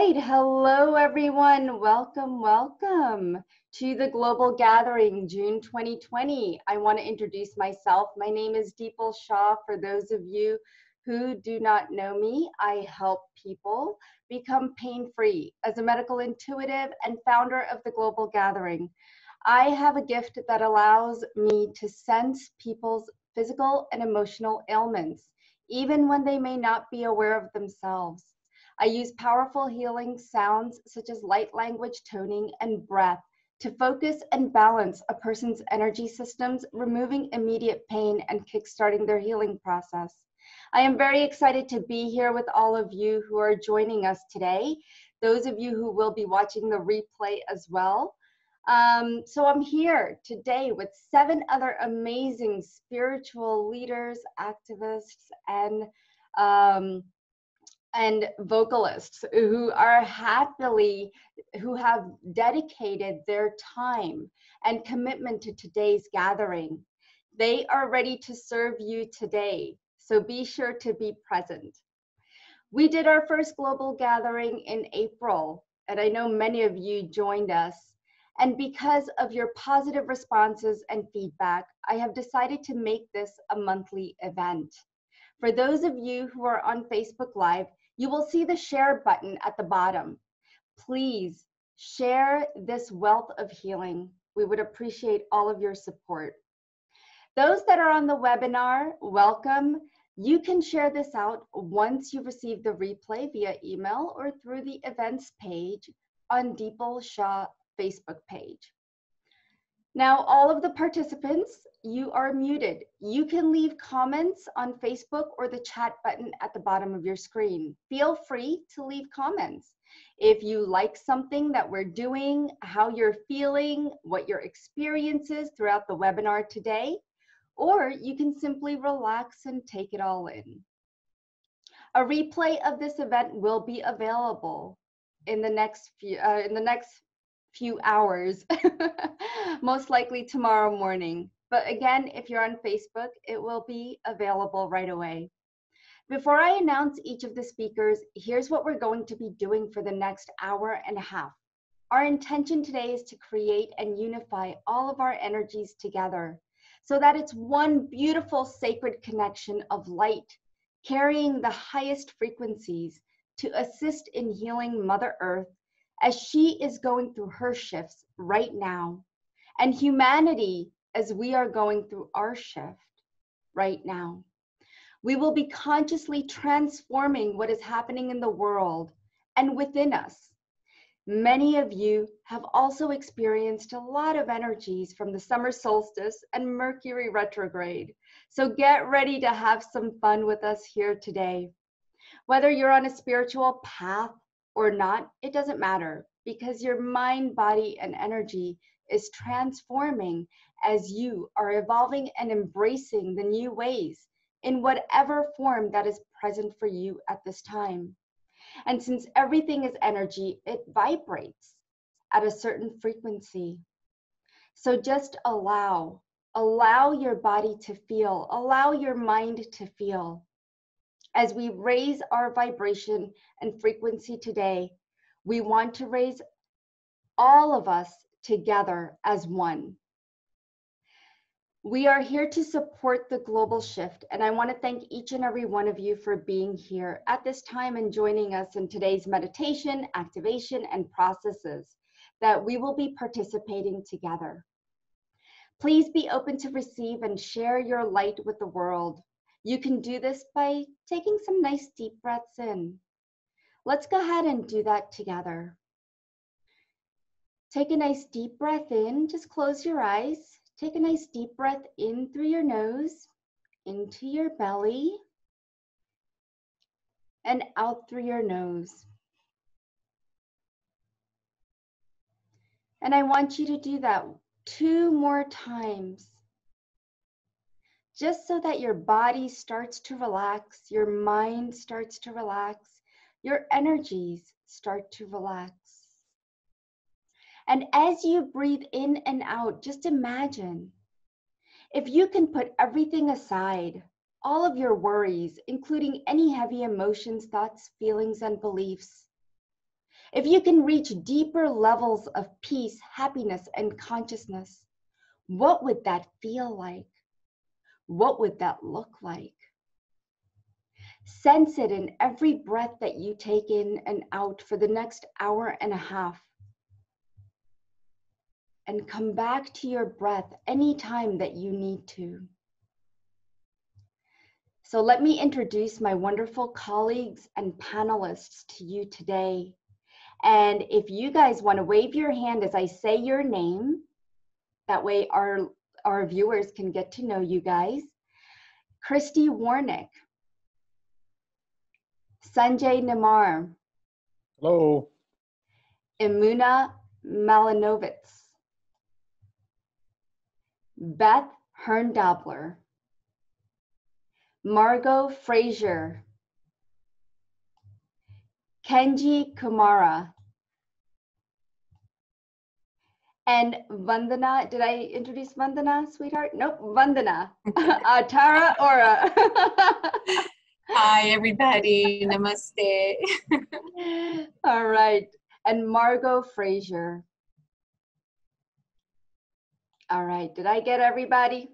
right, hello everyone. Welcome to the Global Gathering, June 2020. I want to introduce myself. My name is Deepal Shah. For those of you who do not know me, I help people become pain-free as a medical intuitive and founder of the Global Gathering. I have a gift that allows me to sense people's physical and emotional ailments, even when they may not be aware of themselves. I use powerful healing sounds such as light language toning and breath to focus and balance a person's energy systems, removing immediate pain and kickstarting their healing process. I am very excited to be here with all of you who are joining us today, those of you who will be watching the replay as well. So I'm here today with 7 other amazing spiritual leaders, activists, and vocalists who have dedicated their time and commitment to today's gathering. They are ready to serve you today, so be sure to be present. We did our first global gathering in April, and I know many of you joined us. And because of your positive responses and feedback, I have decided to make this a monthly event. For those of you who are on Facebook Live, you will see the share button at the bottom. Please share this wealth of healing. We would appreciate all of your support. Those that are on the webinar, welcome. You can share this out once you receive the replay via email or through the events page on Deepal Shah Facebook page. Now, all of the participants, you are muted. You can leave comments on Facebook or the chat button at the bottom of your screen. Feel free to leave comments. If you like something that we're doing, how you're feeling, what your experience is throughout the webinar today, or you can simply relax and take it all in. A replay of this event will be available in the next few hours, most likely tomorrow morning. But again, if you're on Facebook, it will be available right away. Before I announce each of the speakers, here's what we're going to be doing for the next hour and a half. Our intention today is to create and unify all of our energies together so that it's one beautiful sacred connection of light, carrying the highest frequencies to assist in healing Mother Earth as she is going through her shifts right now, and humanity as we are going through our shift right now. We will be consciously transforming what is happening in the world and within us. Many of you have also experienced a lot of energies from the summer solstice and Mercury retrograde. So get ready to have some fun with us here today. Whether you're on a spiritual path or not, it doesn't matter, because your mind, body, and energy is transforming as you are evolving and embracing the new ways in whatever form that is present for you at this time. And since everything is energy, it vibrates at a certain frequency. So just allow your body to feel, allow your mind to feel. As we raise our vibration and frequency today, we want to raise all of us together as one. We are here to support the global shift, and I want to thank each and every one of you for being here at this time and joining us in today's meditation, activation, and processes that we will be participating together. Please be open to receive and share your light with the world. You can do this by taking some nice deep breaths in. Let's go ahead and do that together. Take a nice deep breath in. Just close your eyes. Take a nice deep breath in through your nose, into your belly, and out through your nose. And I want you to do that 2 more times, just so that your body starts to relax, your mind starts to relax, your energies start to relax. And as you breathe in and out, just imagine if you can put everything aside, all of your worries, including any heavy emotions, thoughts, feelings, and beliefs. If you can reach deeper levels of peace, happiness, and consciousness, what would that feel like? What would that look like? Sense it in every breath that you take in and out for the next hour and a half. And come back to your breath anytime that you need to. So let me introduce my wonderful colleagues and panelists to you today. And if you guys want to wave your hand as I say your name, that way our viewers can get to know you guys. Christy Warnick. Sanjay Namar. Hello. Imuna Malanovitz. Beth Herndobler. Margot Frazier. Kenji Kumara. And Vandana, did I introduce Vandana, sweetheart? Nope, Vandana. Tara Ora. Hi, everybody. Namaste. All right. And Margot Frazier. All right. Did I get everybody?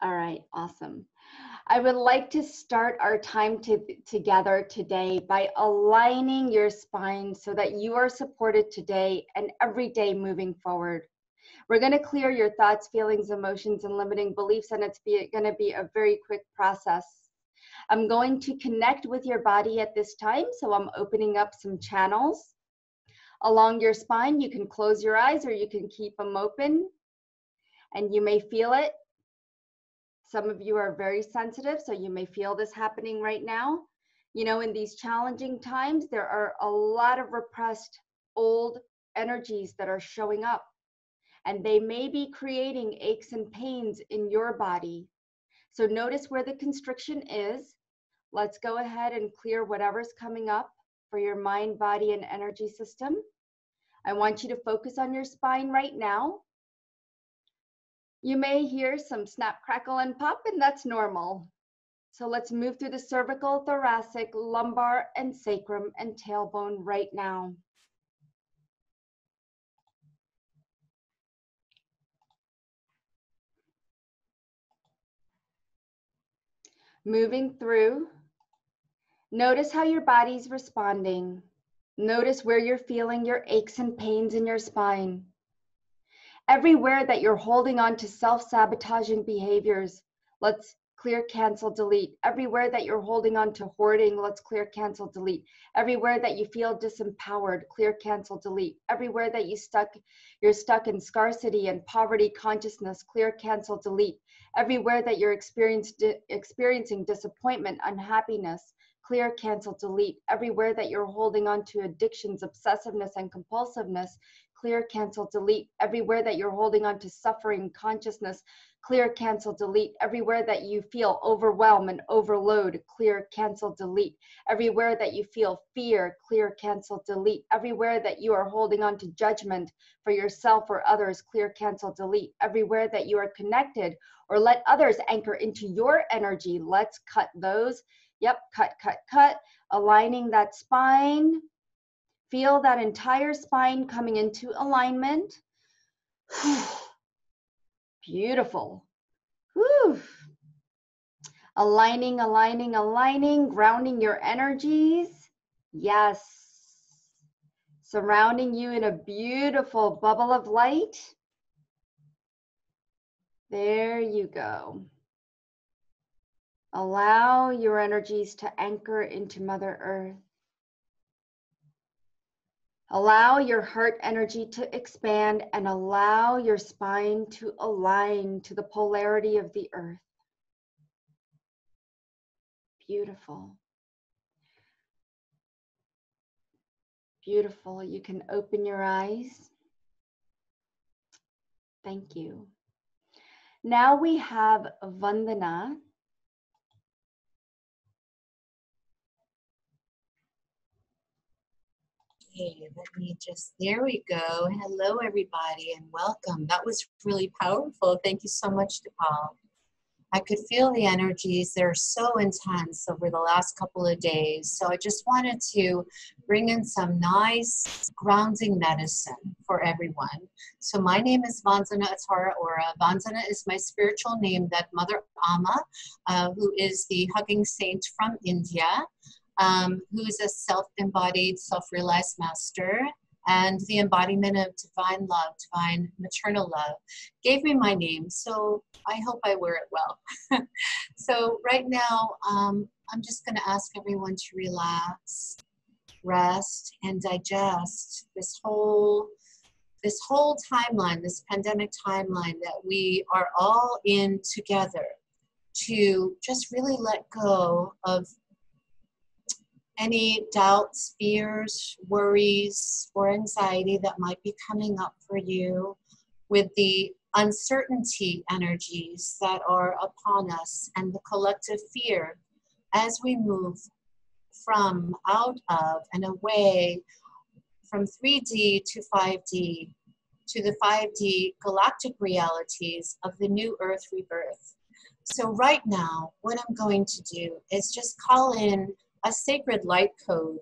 All right. Awesome. I would like to start our time together today by aligning your spine so that you are supported today and every day moving forward. We're going to clear your thoughts, feelings, emotions, and limiting beliefs, and it's going to be a very quick process. I'm going to connect with your body at this time, so I'm opening up some channels along your spine. You can close your eyes or you can keep them open, and you may feel it. Some of you are very sensitive, so you may feel this happening right now. You know, in these challenging times, there are a lot of repressed old energies that are showing up, and they may be creating aches and pains in your body. So notice where the constriction is. Let's go ahead and clear whatever's coming up for your mind, body, and energy system. I want you to focus on your spine right now. You may hear some snap, crackle, and pop, and that's normal. So let's move through the cervical, thoracic, lumbar, and sacrum and tailbone right now. Moving through, notice how your body's responding. Notice where you're feeling your aches and pains in your spine. Everywhere that you're holding on to self-sabotaging behaviors, let's clear, cancel, delete. Everywhere that you're holding on to hoarding, let's clear, cancel, delete. Everywhere that you feel disempowered, clear, cancel, delete. Everywhere that you're stuck in scarcity and poverty consciousness, clear, cancel, delete. Everywhere that you're experiencing disappointment, unhappiness, clear, cancel, delete. Everywhere that you're holding on to addictions, obsessiveness, and compulsiveness, clear, cancel, delete. Everywhere that you're holding on to suffering, consciousness, clear, cancel, delete. Everywhere that you feel overwhelm and overload, clear, cancel, delete. Everywhere that you feel fear, clear, cancel, delete. Everywhere that you are holding on to judgment for yourself or others, clear, cancel, delete. Everywhere that you are connected or let others anchor into your energy, let's cut those. Yep, cut, cut, cut. Aligning that spine. Feel that entire spine coming into alignment. Beautiful. Whew. Aligning, aligning, aligning, grounding your energies. Yes. Surrounding you in a beautiful bubble of light. There you go. Allow your energies to anchor into Mother Earth. Allow your heart energy to expand and allow your spine to align to the polarity of the earth. Beautiful. Beautiful. You can open your eyes. Thank you. Now we have Vandana. Okay, let me just, there we go. Hello, everybody, and welcome. That was really powerful. Thank you so much, Deepal. I could feel the energies. They're so intense over the last couple of days. So I just wanted to bring in some nice grounding medicine for everyone. So my name is Vanzana Atara Ora. Vanzana is my spiritual name that Mother Amma, who is the hugging saint from India, who is a self-embodied, self-realized master, and the embodiment of divine love, divine maternal love, gave me my name. So I hope I wear it well. So right now, I'm just going to ask everyone to relax, rest, and digest this whole timeline, this pandemic timeline that we are all in together, to just really let go of any doubts, fears, worries, or anxiety that might be coming up for you with the uncertainty energies that are upon us and the collective fear as we move from out of and away from 3D to 5D to the 5D galactic realities of the new Earth rebirth. So right now, what I'm going to do is just call in a sacred light code,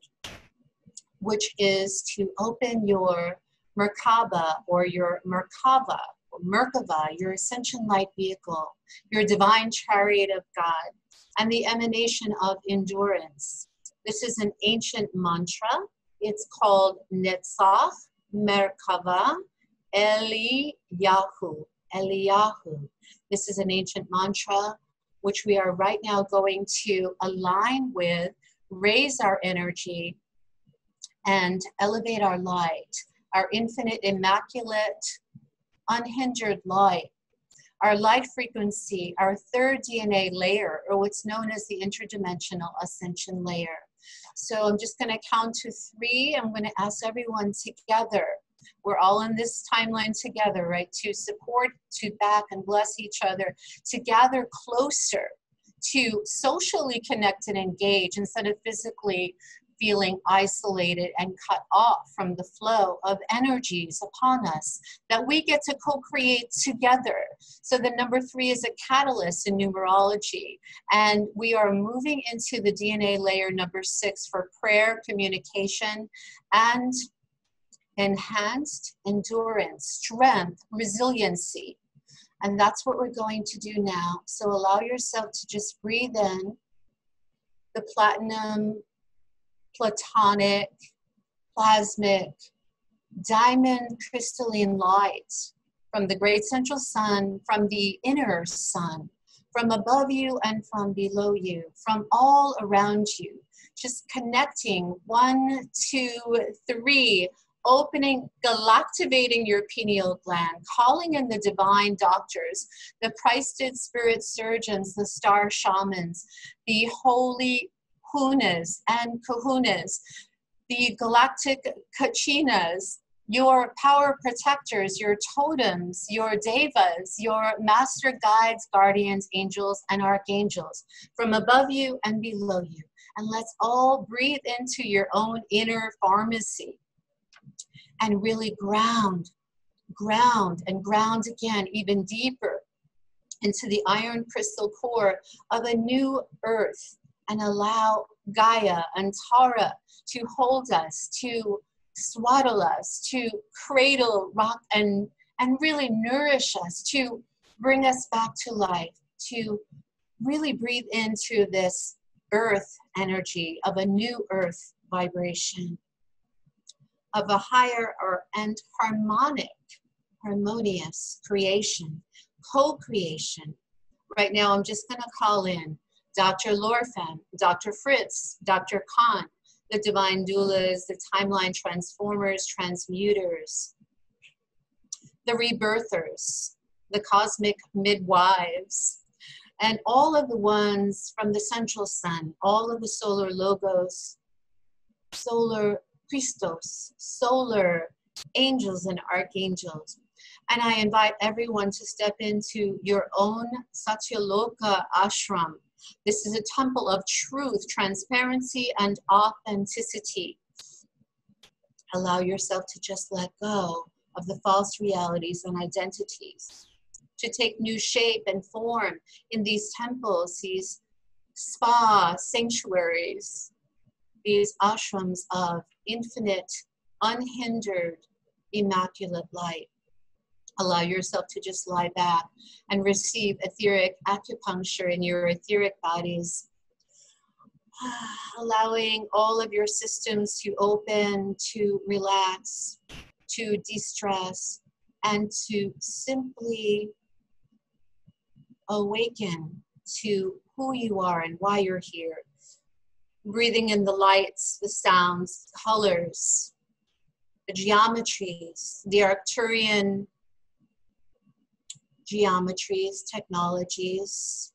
which is to open your Merkaba or your Merkava, or Merkava, your ascension light vehicle, your divine chariot of God, and the emanation of endurance. This is an ancient mantra. It's called Netzach Merkava Eliyahu. Eliyahu. This is an ancient mantra which we are right now going to align with, raise our energy, and elevate our light, our infinite, immaculate, unhindered light, our light frequency, our third DNA layer, or what's known as the interdimensional ascension layer. So I'm just going to count to 3. I'm going to ask everyone together. We're all in this timeline together, right? To support, to back and bless each other, to gather closer, to socially connect and engage instead of physically feeling isolated and cut off from the flow of energies upon us that we get to co-create together. So the number 3 is a catalyst in numerology. And we are moving into the DNA layer number 6 for prayer, communication, and enhanced endurance, strength, resiliency. And that's what we're going to do now. So allow yourself to just breathe in the platinum, platonic, plasmic, diamond crystalline light from the great central sun, from the inner sun, from above you and from below you, from all around you. Just connecting 1, 2, 3, opening, galactivating your pineal gland, calling in the divine doctors, the Christed spirit surgeons, the star shamans, the holy hunas and kahunas, the galactic kachinas, your power protectors, your totems, your devas, your master guides, guardians, angels, and archangels from above you and below you. And let's all breathe into your own inner pharmacy and really ground again, even deeper into the iron crystal core of a new earth, and allow Gaia and Tara to hold us, to swaddle us, to cradle, rock, and really nourish us, to bring us back to life, to really breathe into this earth energy of a new earth vibration, of a higher and harmonious creation, co-creation. Right now, I'm just going to call in Dr. Lorfan, Dr. Fritz, Dr. Khan, the divine doulas, the timeline transformers, transmuters, the rebirthers, the cosmic midwives, and all of the ones from the central sun, all of the solar logos, solar Christos, solar angels and archangels. And I invite everyone to step into your own Satyaloka ashram. This is a temple of truth, transparency, and authenticity. Allow yourself to just let go of the false realities and identities, to take new shape and form in these temples, these spa sanctuaries, these ashrams of infinite, unhindered, immaculate light. Allow yourself to just lie back and receive etheric acupuncture in your etheric bodies. Allowing all of your systems to open, to relax, to de-stress, and to simply awaken to who you are and why you're here. Breathing in the lights, the sounds, colors, the geometries, the Arcturian geometries, technologies,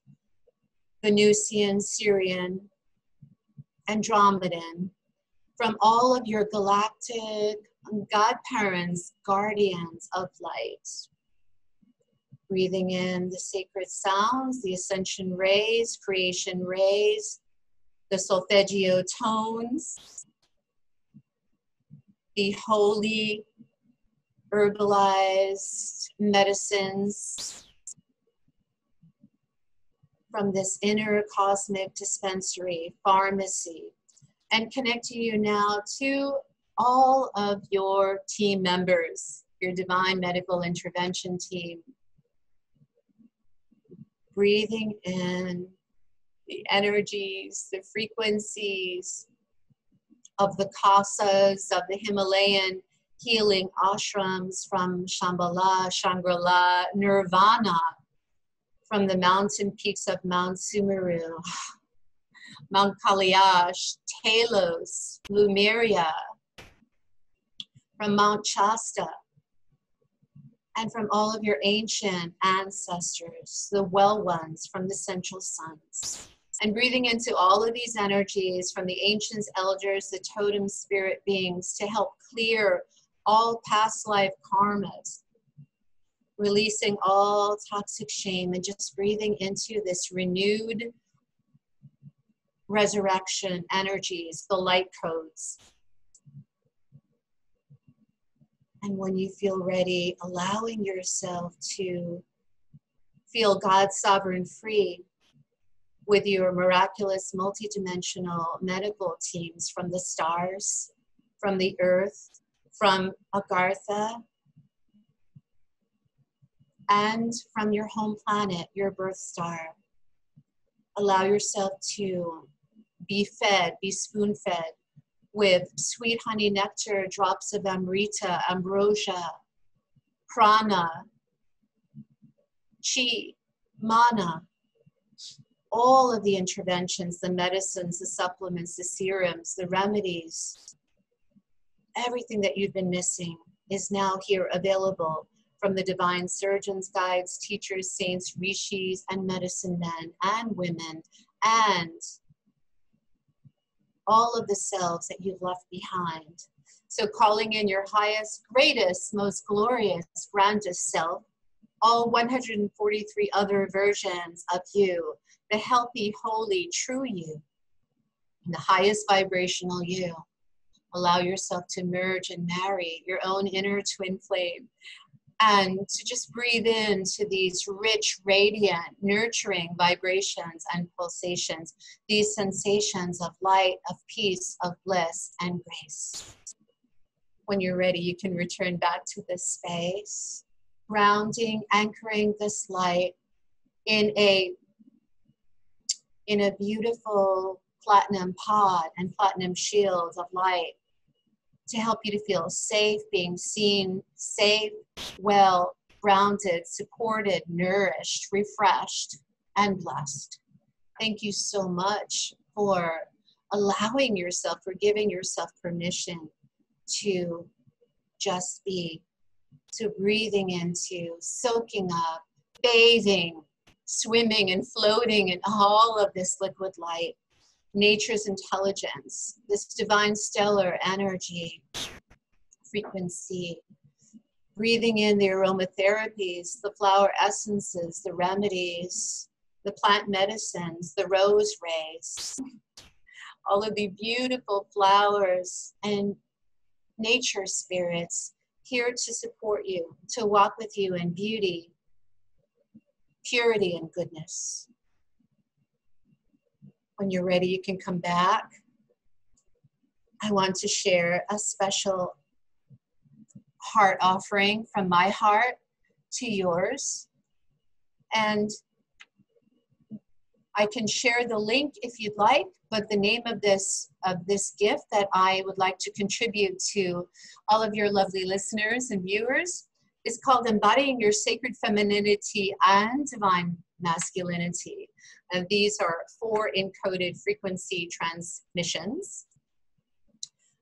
Venusian, Syrian, Andromedan, from all of your galactic godparents, guardians of light. Breathing in the sacred sounds, the ascension rays, creation rays, the solfeggio tones, the holy herbalized medicines from this inner cosmic dispensary, pharmacy, and connecting you now to all of your team members, your divine medical intervention team. Breathing in the energies, the frequencies of the kasas, of the Himalayan healing ashrams from Shambhala, Shangri-La, Nirvana, from the mountain peaks of Mount Sumeru, Mount Kailash, Talos, Lumeria, from Mount Shasta, and from all of your ancient ancestors, the well ones from the central suns. And breathing into all of these energies from the ancients, elders, the totem spirit beings to help clear all past life karmas, releasing all toxic shame and just breathing into this renewed resurrection energies, the light codes. And when you feel ready, allowing yourself to feel God's sovereign free with your miraculous multidimensional medical teams from the stars, from the earth, from Agartha, and from your home planet, your birth star. Allow yourself to be fed, be spoon-fed with sweet honey nectar, drops of amrita, ambrosia, prana, chi, mana, all of the interventions, the medicines, the supplements, the serums, the remedies, everything that you've been missing is now here available from the divine surgeons, guides, teachers, saints, rishis, and medicine men and women, and all of the selves that you've left behind. So calling in your highest, greatest, most glorious, grandest self, all 143 other versions of you, the healthy, holy, true you, and the highest vibrational you. Allow yourself to merge and marry your own inner twin flame and to just breathe into these rich, radiant, nurturing vibrations and pulsations, these sensations of light, of peace, of bliss, and grace. When you're ready, you can return back to this space, grounding, anchoring this light in a beautiful platinum pod and platinum shield of light to help you to feel safe, being seen, safe, well, grounded, supported, nourished, refreshed, and blessed. Thank you so much for allowing yourself, for giving yourself permission to just be, to breathing into, soaking up, bathing, swimming and floating in all of this liquid light, nature's intelligence, this divine stellar energy, frequency, breathing in the aromatherapies, the flower essences, the remedies, the plant medicines, the rose rays, all of the beautiful flowers and nature spirits here to support you, to walk with you in beauty, purity and goodness. When you're ready, you can come back. I want to share a special heart offering from my heart to yours. And I can share the link if you'd like, but the name of this gift that I would like to contribute to all of your lovely listeners and viewers is called Embodying Your Sacred Femininity and Divine Masculinity. And these are 4 encoded frequency transmissions,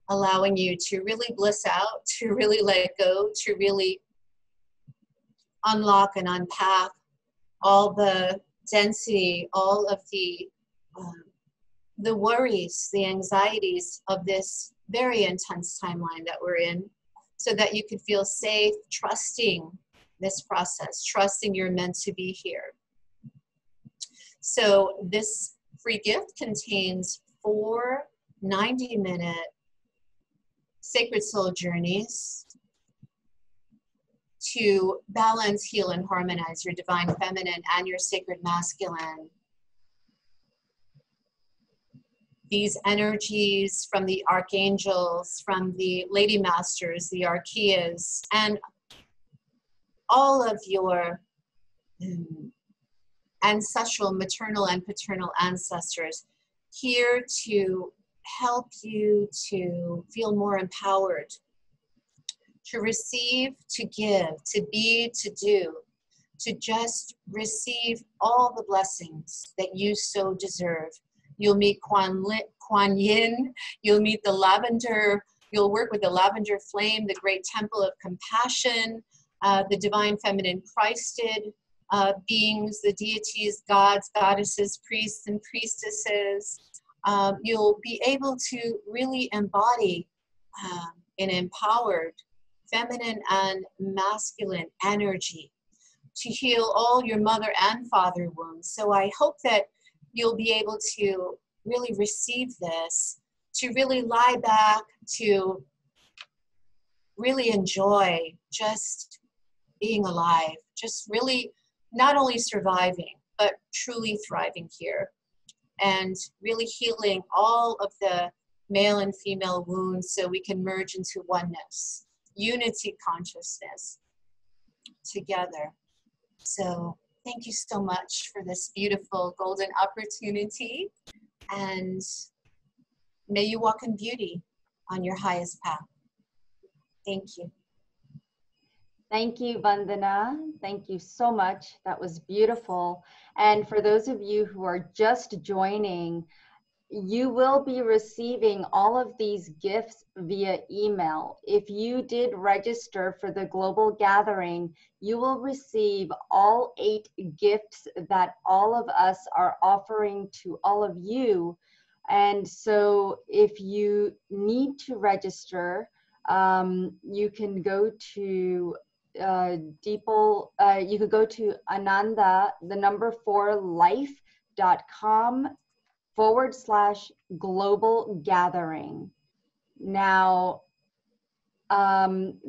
allowing you to really bliss out, to really let go, to really unlock and unpack all the density, all of the worries, the anxieties of this very intense timeline that we're in, so that you could feel safe, trusting this process, trusting you're meant to be here. So this free gift contains 4 90-minute sacred soul journeys to balance, heal, and harmonize your divine feminine and your sacred masculine. These energies from the archangels, from the lady masters, the archeas, and all of your ancestral, maternal, and paternal ancestors, here to help you to feel more empowered, to receive, to give, to be, to do, to just receive all the blessings that you so deserve. You'll meet Kuan Yin, you'll meet the lavender, you'll work with the lavender flame, the great temple of compassion, the divine feminine Christed beings, the deities, gods, goddesses, priests, and priestesses. You'll be able to really embody an empowered feminine and masculine energy to heal all your mother and father wounds. So I hope that you'll be able to really receive this, to really lie back, to really enjoy just being alive, just really not only surviving, but truly thriving here, and really healing all of the male and female wounds so we can merge into oneness, unity consciousness together. So thank you so much for this beautiful golden opportunity, and may you walk in beauty on your highest path. Thank you. Thank you, Vandana. Thank you so much. That was beautiful. And for those of you who are just joining, you will be receiving all of these gifts via email. If you did register for the global gathering, you will receive all 8 gifts that all of us are offering to all of you. And so if you need to register, you can go to you could go to Ananda, the number 4 life.com/global gathering. Now, in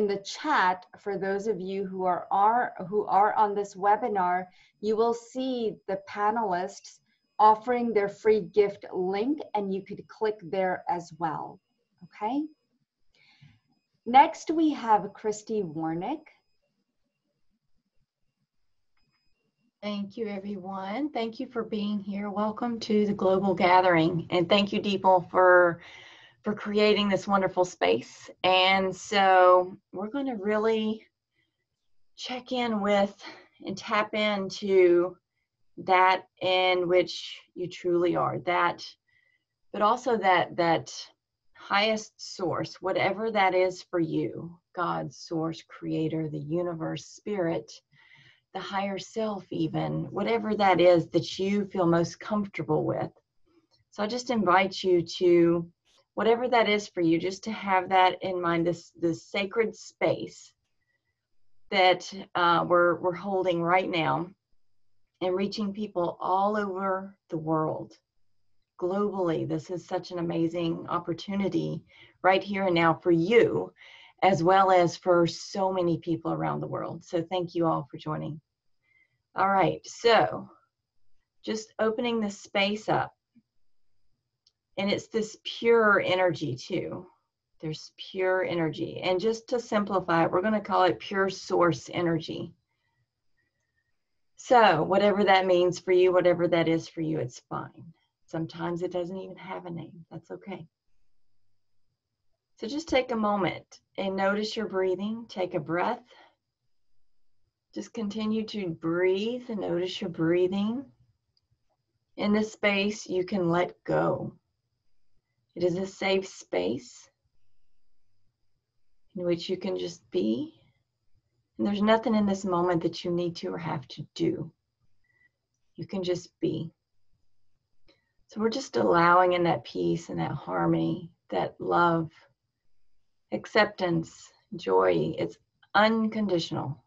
the chat, for those of you who are on this webinar, you will see the panelists offering their free gift link, and you could click there as well. Okay. Next, we have Christy Warnick. Thank you, everyone. Thank you for being here. Welcome to the Global Gathering. And thank you, Deepal, for creating this wonderful space. And so we're going to really check in with and tap into that in which you truly are, that, but also that highest source, whatever that is for you, God, source, creator, the universe, spirit, the higher self, even, whatever that is that you feel most comfortable with. So I just invite you to, whatever that is for you, just to have that in mind, this sacred space that we're holding right now and reaching people all over the world. Globally, this is such an amazing opportunity right here and now for you. as well as for so many people around the world. So thank you all for joining. All right, so just opening the space up. And it's this pure energy too. There's pure energy. And just to simplify it, we're going to call it pure source energy. So whatever that means for you, whatever that is for you, it's fine. Sometimes it doesn't even have a name. That's okay. So just take a moment and notice your breathing. Take a breath. Just continue to breathe and notice your breathing. In this space, you can let go. It is a safe space in which you can just be. And there's nothing in this moment that you need to or have to do. You can just be. So we're just allowing in that peace and that harmony, that love, acceptance, joy. It's unconditional.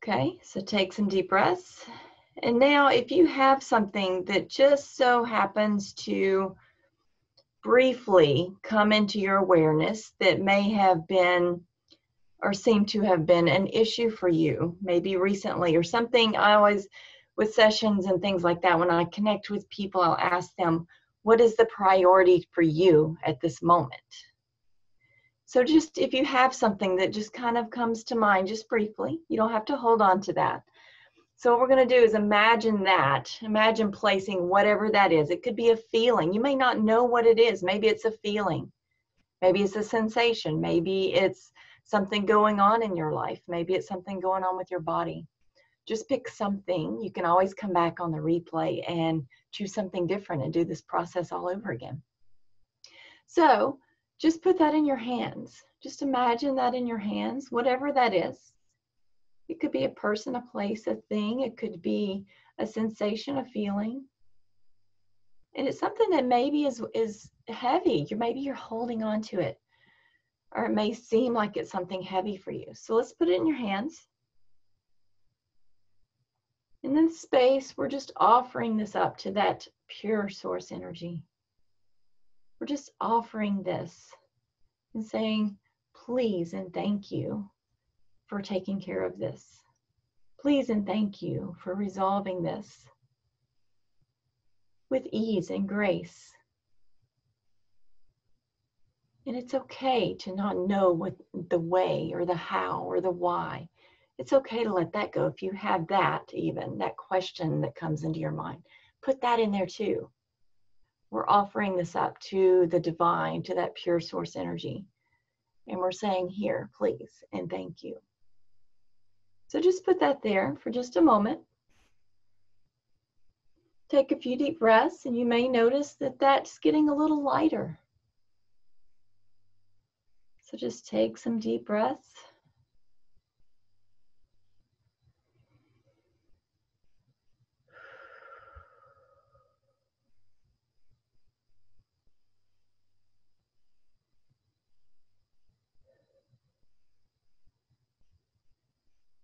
Okay, so take some deep breaths. And now if you have something that just so happens to briefly come into your awareness that may have been or seem to have been an issue for you, maybe recently or something. I always, with sessions and things like that, when I connect with people, I'll ask them, what is the priority for you at this moment? So just if you have something that just kind of comes to mind, just briefly, you don't have to hold on to that. So what we're going to do is imagine that. Imagine placing whatever that is. It could be a feeling. You may not know what it is. Maybe it's a feeling. Maybe it's a sensation. Maybe it's something going on in your life. Maybe it's something going on with your body. Just pick something. You can always come back on the replay and choose something different and do this process all over again. So just put that in your hands. Just imagine that in your hands, whatever that is. It could be a person, a place, a thing. It could be a sensation, a feeling. And it's something that maybe is heavy. Maybe you're holding on to it. Or it may seem like it's something heavy for you. So let's put it in your hands. In this space, we're just offering this up to that pure source energy. We're just offering this and saying, please and thank you for taking care of this. Please and thank you for resolving this with ease and grace. And it's okay to not know what the way or the how or the why. It's okay to let that go. If you have that, even that question that comes into your mind, put that in there too. We're offering this up to the divine, to that pure source energy. And we're saying, here, please, and thank you. So just put that there for just a moment. Take a few deep breaths, and you may notice that that's getting a little lighter. So just take some deep breaths.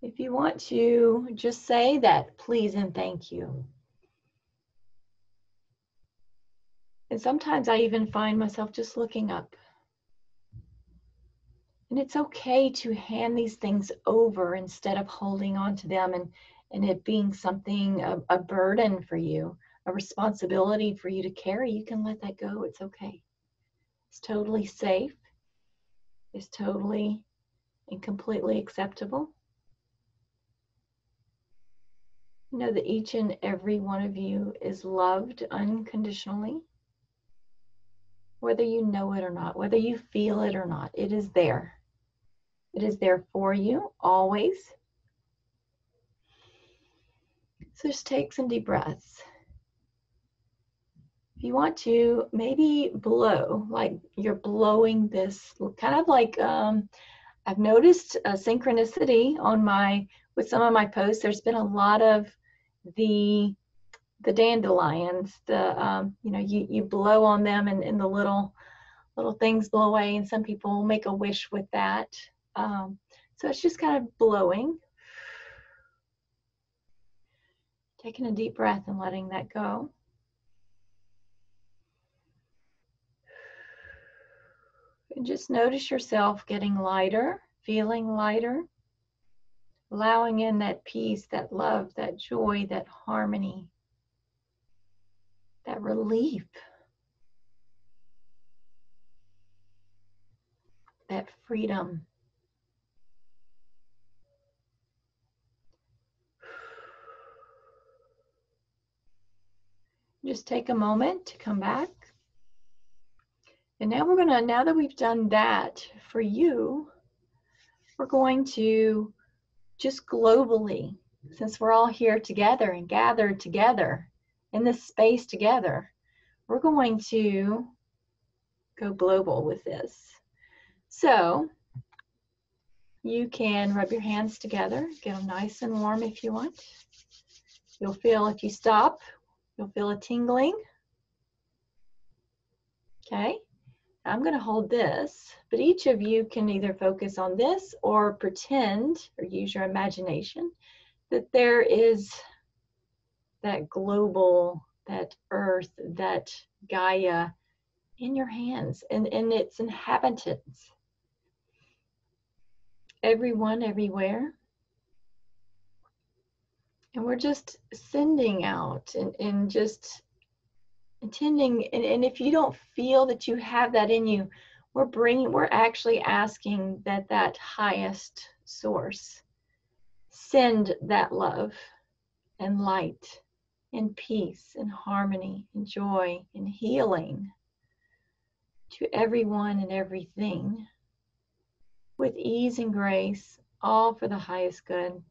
If you want to, just say that, please and thank you. And sometimes I even find myself just looking up. And it's okay to hand these things over instead of holding on to them and it being something, a burden for you, a responsibility for you to carry. You can let that go. It's okay. It's totally safe. It's totally and completely acceptable. Know that each and every one of you is loved unconditionally. Whether you know it or not, whether you feel it or not, it is there. It is there for you, always. So just take some deep breaths. If you want to, maybe blow, like you're blowing this, kind of like, I've noticed a synchronicity with some of my posts. There's been a lot of the dandelions, you blow on them and the little things blow away, and some people make a wish with that. So it's just kind of blowing. Taking a deep breath and letting that go. And just notice yourself getting lighter, feeling lighter, allowing in that peace, that love, that joy, that harmony, that relief, that freedom. Just take a moment to come back. And now now that we've done that for you, we're going to just globally, since we're all here together and gathered together in this space together, we're going to go global with this. So you can rub your hands together, get them nice and warm if you want. You'll feel, if you stop, you'll feel a tingling. Okay, I'm going to hold this, but each of you can either focus on this or pretend or use your imagination that there is that global, that earth, that Gaia in your hands and its inhabitants. Everyone, everywhere. And we're just sending out and just intending, and if you don't feel that you have that in you, we're actually asking that highest source send that love and light and peace and harmony and joy and healing to everyone and everything with ease and grace, all for the highest good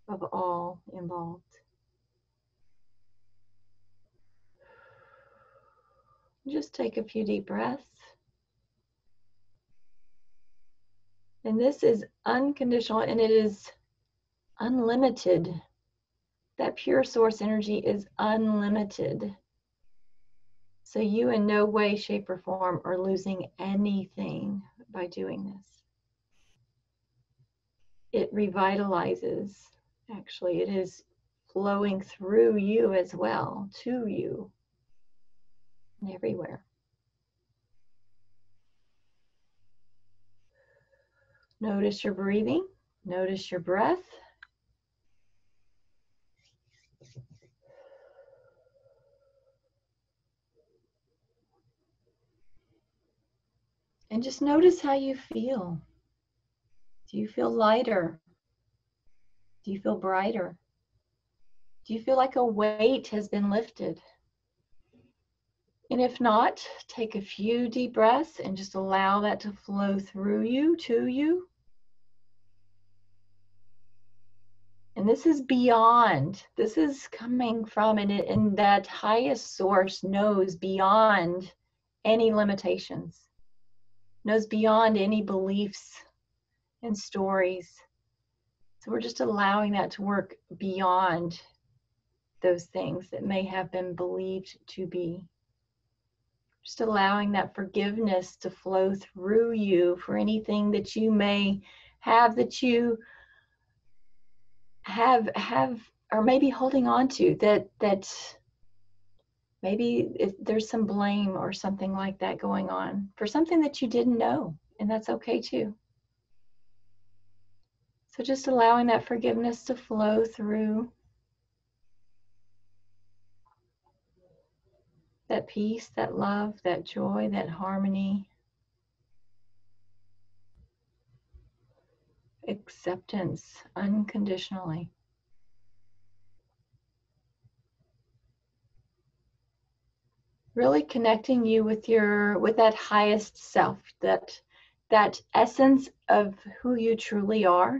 of all involved. Just take a few deep breaths. And this is unconditional and it is unlimited. That pure source energy is unlimited. So you in no way, shape, or form are losing anything by doing this. It revitalizes, actually, it is flowing through you as well, to you, and everywhere. Notice your breathing, notice your breath. And just notice how you feel. Do you feel lighter? Do you feel brighter? Do you feel like a weight has been lifted? And if not, take a few deep breaths and just allow that to flow through you, to you. And this is beyond, this is coming from, and that highest source knows beyond any limitations, knows beyond any beliefs and stories. So we're just allowing that to work beyond those things that may have been believed to be. Just allowing that forgiveness to flow through you for anything that you may have that you have or maybe holding on to that maybe there's some blame or something like that going on for something that you didn't know, and that's okay too. So just allowing that forgiveness to flow through, that peace, that love, that joy, that harmony, acceptance unconditionally. Really connecting you with that highest self, that essence of who you truly are,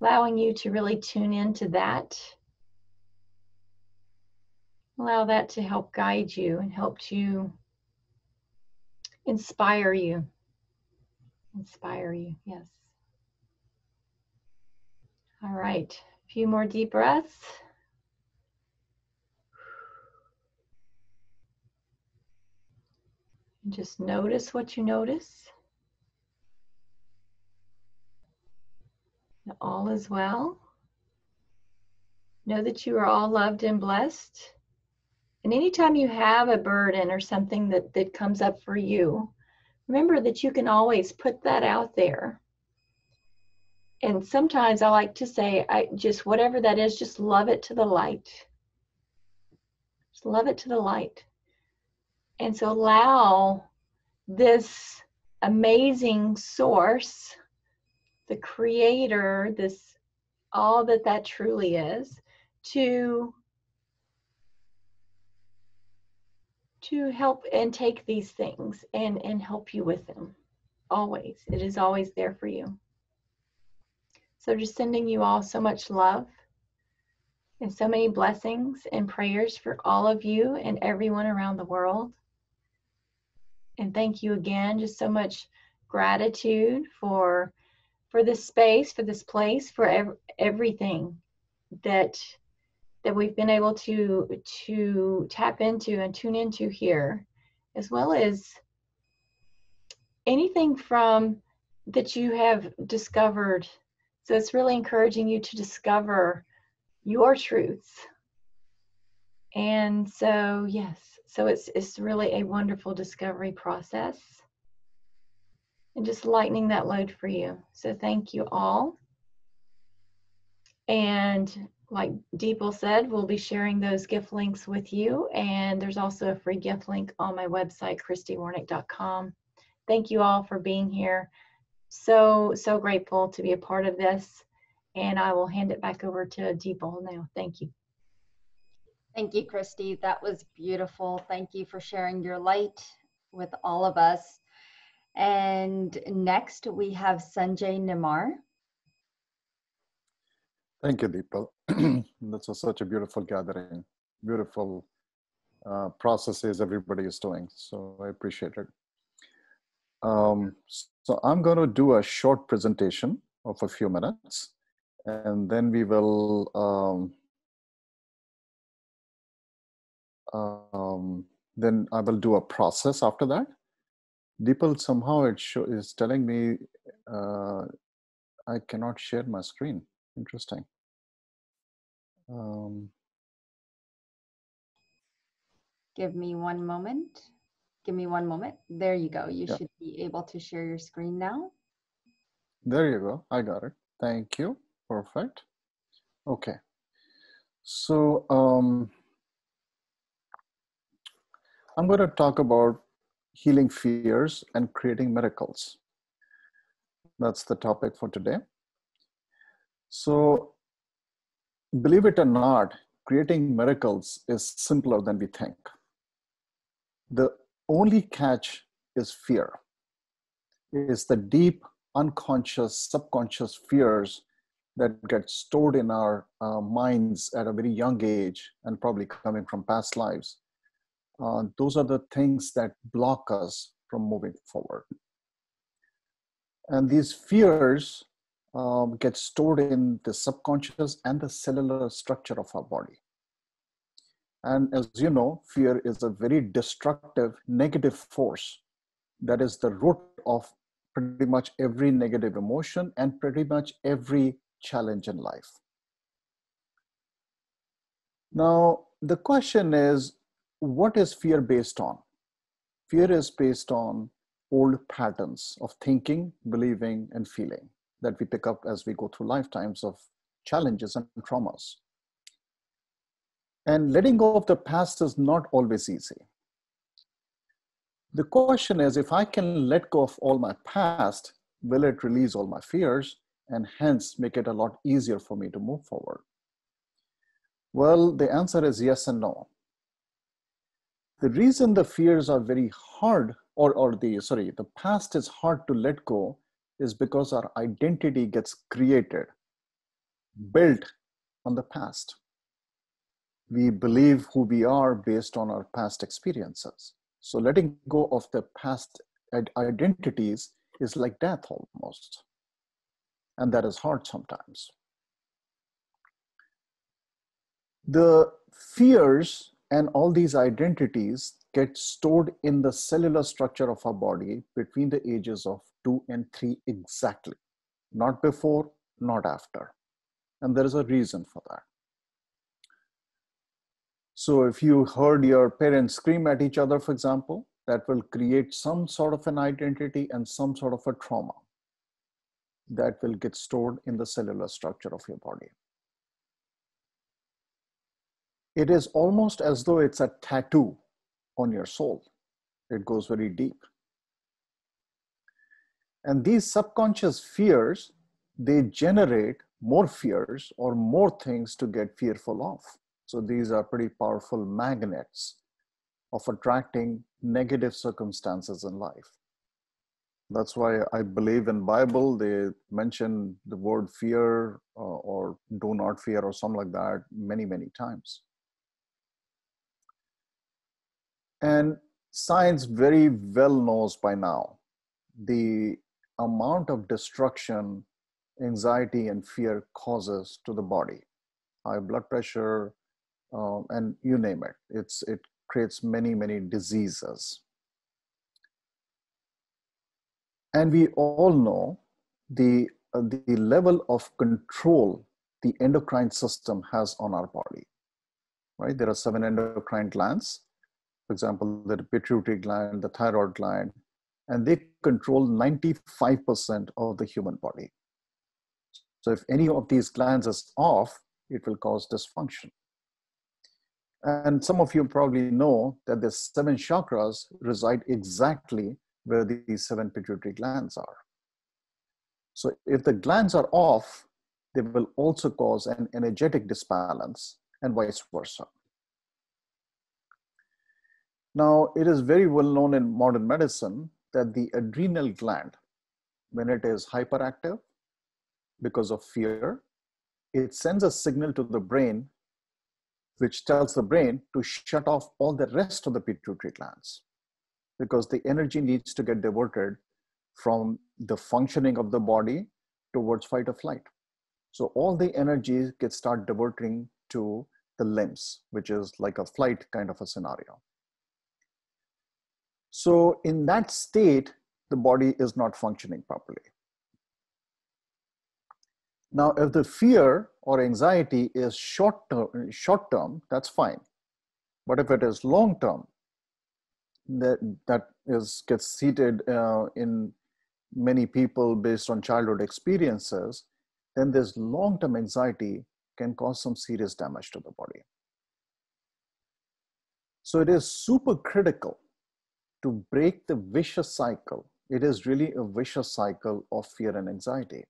allowing you to really tune into that. Allow that to help guide you and help you inspire you. Inspire you, yes. All right, a few more deep breaths. And just notice what you notice. And all is well. Know that you are all loved and blessed. And anytime you have a burden or something that comes up for you, remember that you can always put that out there. And sometimes I like to say, just whatever that is, just love it to the light. Just love it to the light. And so allow this amazing source, the creator, this all that truly is, to help and take these things and help you with them. Always. It is always there for you. So just sending you all so much love and so many blessings and prayers for all of you and everyone around the world. And thank you again. Just so much gratitude for this space, for this place, for everything that we've been able to tap into and tune into here, as well as anything from that you have discovered. So it's really encouraging you to discover your truths. And so, yes, so it's really a wonderful discovery process and just lightening that load for you. So thank you all. And like Deepal said, we'll be sharing those gift links with you. And there's also a free gift link on my website, christywarnick.com. Thank you all for being here. So grateful to be a part of this. And I will hand it back over to Deepal now. Thank you. Thank you, Christy. That was beautiful. Thank you for sharing your light with all of us. And next we have Sanjay Nimar. Thank you, Deepal. This was such a beautiful gathering, beautiful processes everybody is doing. So I appreciate it. So I'm going to do a short presentation of a few minutes, and then we will then I will do a process after that. Deepal, somehow it is telling me I cannot share my screen. Interesting. Give me one moment. Give me one moment. There you go. You Yeah. should be able to share your screen now. There you go. I got it. Thank you. Perfect. Okay. So I'm going to talk about healing fears and creating miracles. That's the topic for today. So believe it or not, creating miracles is simpler than we think. The only catch is fear. It is the deep, unconscious, subconscious fears that get stored in our minds at a very young age and probably coming from past lives. Those are the things that block us from moving forward. And these fears get stored in the subconscious and the cellular structure of our body. And as you know, fear is a very destructive, negative force that is the root of pretty much every negative emotion and pretty much every challenge in life. Now, the question is, what is fear based on? Fear is based on old patterns of thinking, believing, and feeling that we pick up as we go through lifetimes of challenges and traumas. And letting go of the past is not always easy. The question is, if I can let go of all my past, will it release all my fears and hence make it a lot easier for me to move forward? Well, the answer is yes and no. The reason the fears are very hard, the past is hard to let go is because our identity gets created, built on the past. We believe who we are based on our past experiences. So letting go of the past identities is like death almost. And that is hard sometimes. The fears and all these identities get stored in the cellular structure of our body between the ages of 2 and 3 exactly. Not before, not after. And there is a reason for that. So if you heard your parents scream at each other, for example, that will create some sort of an identity and some sort of a trauma that will get stored in the cellular structure of your body. It is almost as though it's a tattoo on your soul. It goes very deep. And these subconscious fears, they generate more fears or more things to get fearful of. So these are pretty powerful magnets of attracting negative circumstances in life. That's why I believe in Bible, they mention the word fear or do not fear or something like that many, many times. And science very well knows by now the amount of destruction anxiety and fear causes to the body. High blood pressure, and you name it. It creates many, many diseases. And we all know the level of control the endocrine system has on our body, right? There are 7 endocrine glands. For example, the pituitary gland, the thyroid gland, and they control 95% of the human body. So if any of these glands is off, it will cause dysfunction. And some of you probably know that the 7 chakras reside exactly where these 7 pituitary glands are. So if the glands are off, they will also cause an energetic disbalance and vice versa. Now, it is very well known in modern medicine that the adrenal gland, when it is hyperactive because of fear, it sends a signal to the brain which tells the brain to shut off all the rest of the pituitary glands because the energy needs to get diverted from the functioning of the body towards fight or flight. So all the energy gets start diverting to the limbs, which is like a flight kind of a scenario. So in that state, the body is not functioning properly. Now, if the fear or anxiety is short term, that's fine. But if it is long term, gets seated in many people based on childhood experiences, then this long-term anxiety can cause some serious damage to the body. So it is super critical to break the vicious cycle. It is really a vicious cycle of fear and anxiety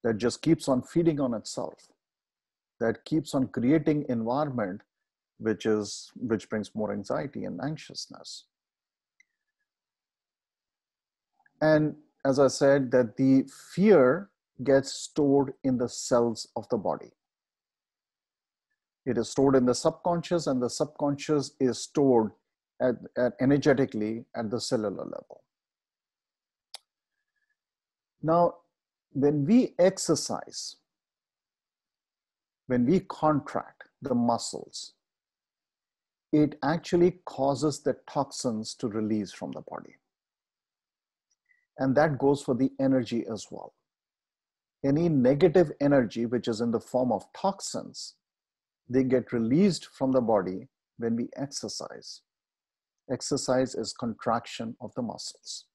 that just keeps on feeding on itself, that keeps on creating environment which brings more anxiety and anxiousness. And as I said, that the fear gets stored in the cells of the body. It is stored in the subconscious, and the subconscious is stored energetically at the cellular level. Now, when we exercise, when we contract the muscles, it actually causes the toxins to release from the body. And that goes for the energy as well. Any negative energy, which is in the form of toxins, they get released from the body when we exercise. Exercise is contraction of the muscles.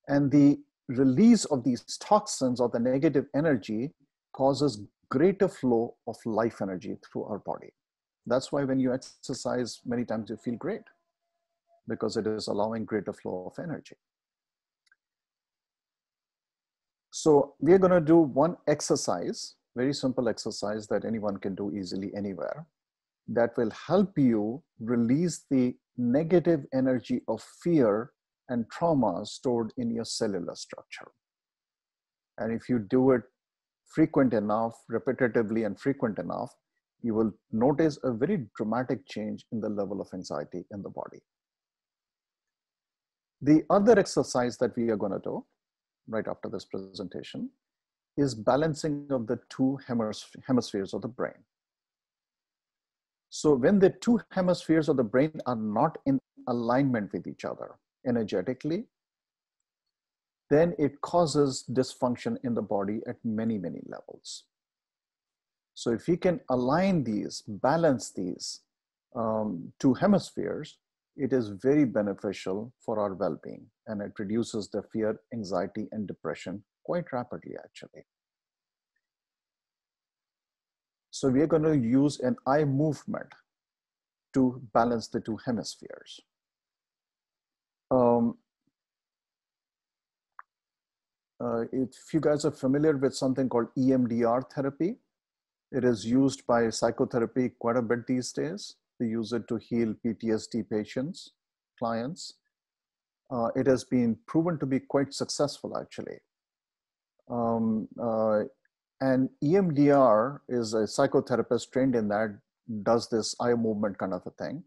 And the release of these toxins or the negative energy causes greater flow of life energy through our body. That's why when you exercise, many times you feel great, because it is allowing greater flow of energy. So we're going to do one exercise, very simple exercise that anyone can do easily anywhere, that will help you release the negative energy of fear and trauma stored in your cellular structure. And if you do it frequent enough, repetitively and frequent enough, you will notice a very dramatic change in the level of anxiety in the body. The other exercise that we are going to do right after this presentation is balancing of the 2 hemispheres of the brain. So when the 2 hemispheres of the brain are not in alignment with each other energetically, then it causes dysfunction in the body at many, many levels. So if we can align these, balance these 2 hemispheres, it is very beneficial for our well-being, and it reduces the fear, anxiety, and depression quite rapidly, actually. So we are going to use an eye movement to balance the two hemispheres. If you guys are familiar with something called EMDR therapy, it is used by psychotherapy quite a bit these days. They use it to heal PTSD patients, clients. It has been proven to be quite successful, actually. And EMDR is a psychotherapist trained in that, does this eye movement kind of a thing.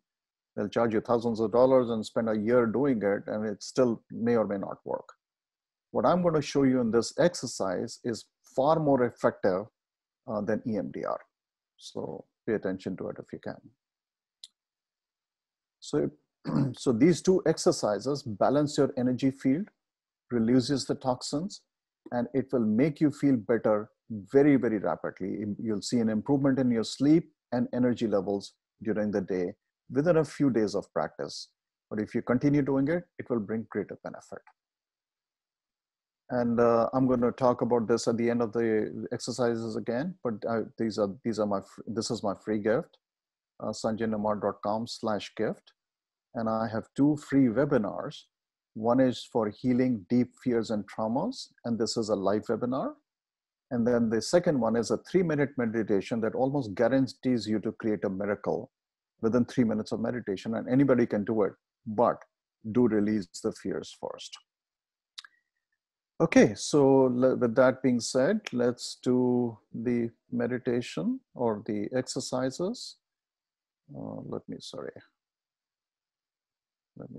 They'll charge you thousands of dollars and spend a year doing it, and it still may or may not work. What I'm going to show you in this exercise is far more effective than EMDR. So pay attention to it if you can. So these two exercises balance your energy field, releases the toxins, and it will make you feel better very, very rapidly. You'll see an improvement in your sleep and energy levels during the day within a few days of practice. But if you continue doing it, it will bring greater benefit. And I'm going to talk about this at the end of the exercises again, but this is my free gift, sanjaynamar.com/gift. And I have 2 free webinars. One is for healing deep fears and traumas, and this is a live webinar. And then the second one is a 3-minute meditation that almost guarantees you to create a miracle within 3 minutes of meditation, and anybody can do it, but do release the fears first. Okay, so with that being said, let's do the meditation or the exercises. Let me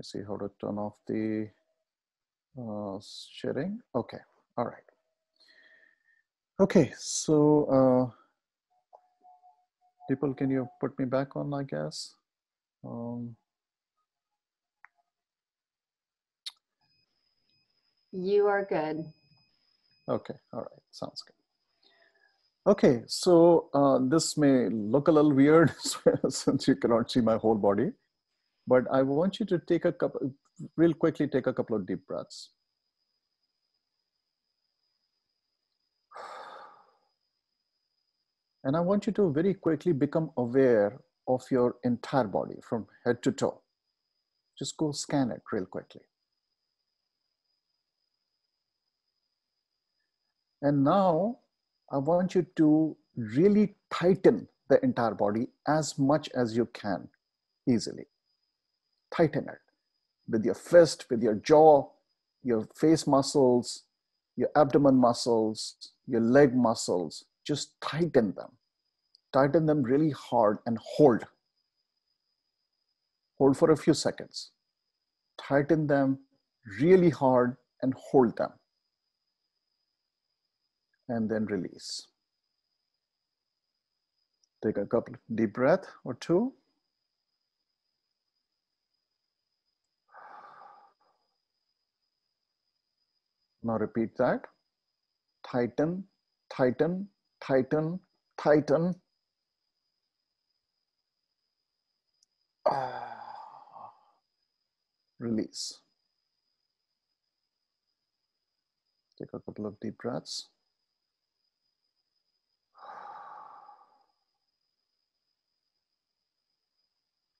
see how to turn off the sharing. Okay, all right. Okay, so people, can you put me back on, I guess? You are good. Okay, all right, sounds good. Okay, so this may look a little weird since you cannot see my whole body, but I want you to take real quickly take a couple of deep breaths. And I want you to very quickly become aware of your entire body from head to toe. Just go scan it real quickly. And now I want you to really tighten the entire body as much as you can easily. Tighten it with your fist, with your jaw, your face muscles, your abdomen muscles, your leg muscles. Just tighten them. Tighten them really hard and hold. Hold for a few seconds. Tighten them really hard and hold them. And then release. Take a couple deep breath or two. Now repeat that. Tighten, tighten, tighten, tighten. Release. Take a couple of deep breaths.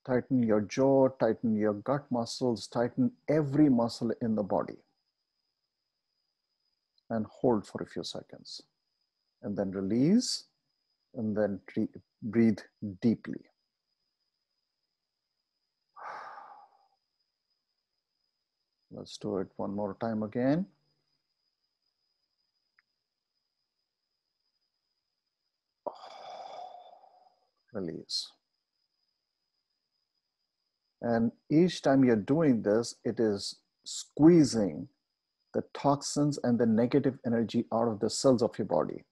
Tighten your jaw, tighten your gut muscles, tighten every muscle in the body. And hold for a few seconds. And then release, and then breathe deeply. Let's do it one more time again. Release. And each time you're doing this, it is squeezing the toxins and the negative energy out of the cells of your body.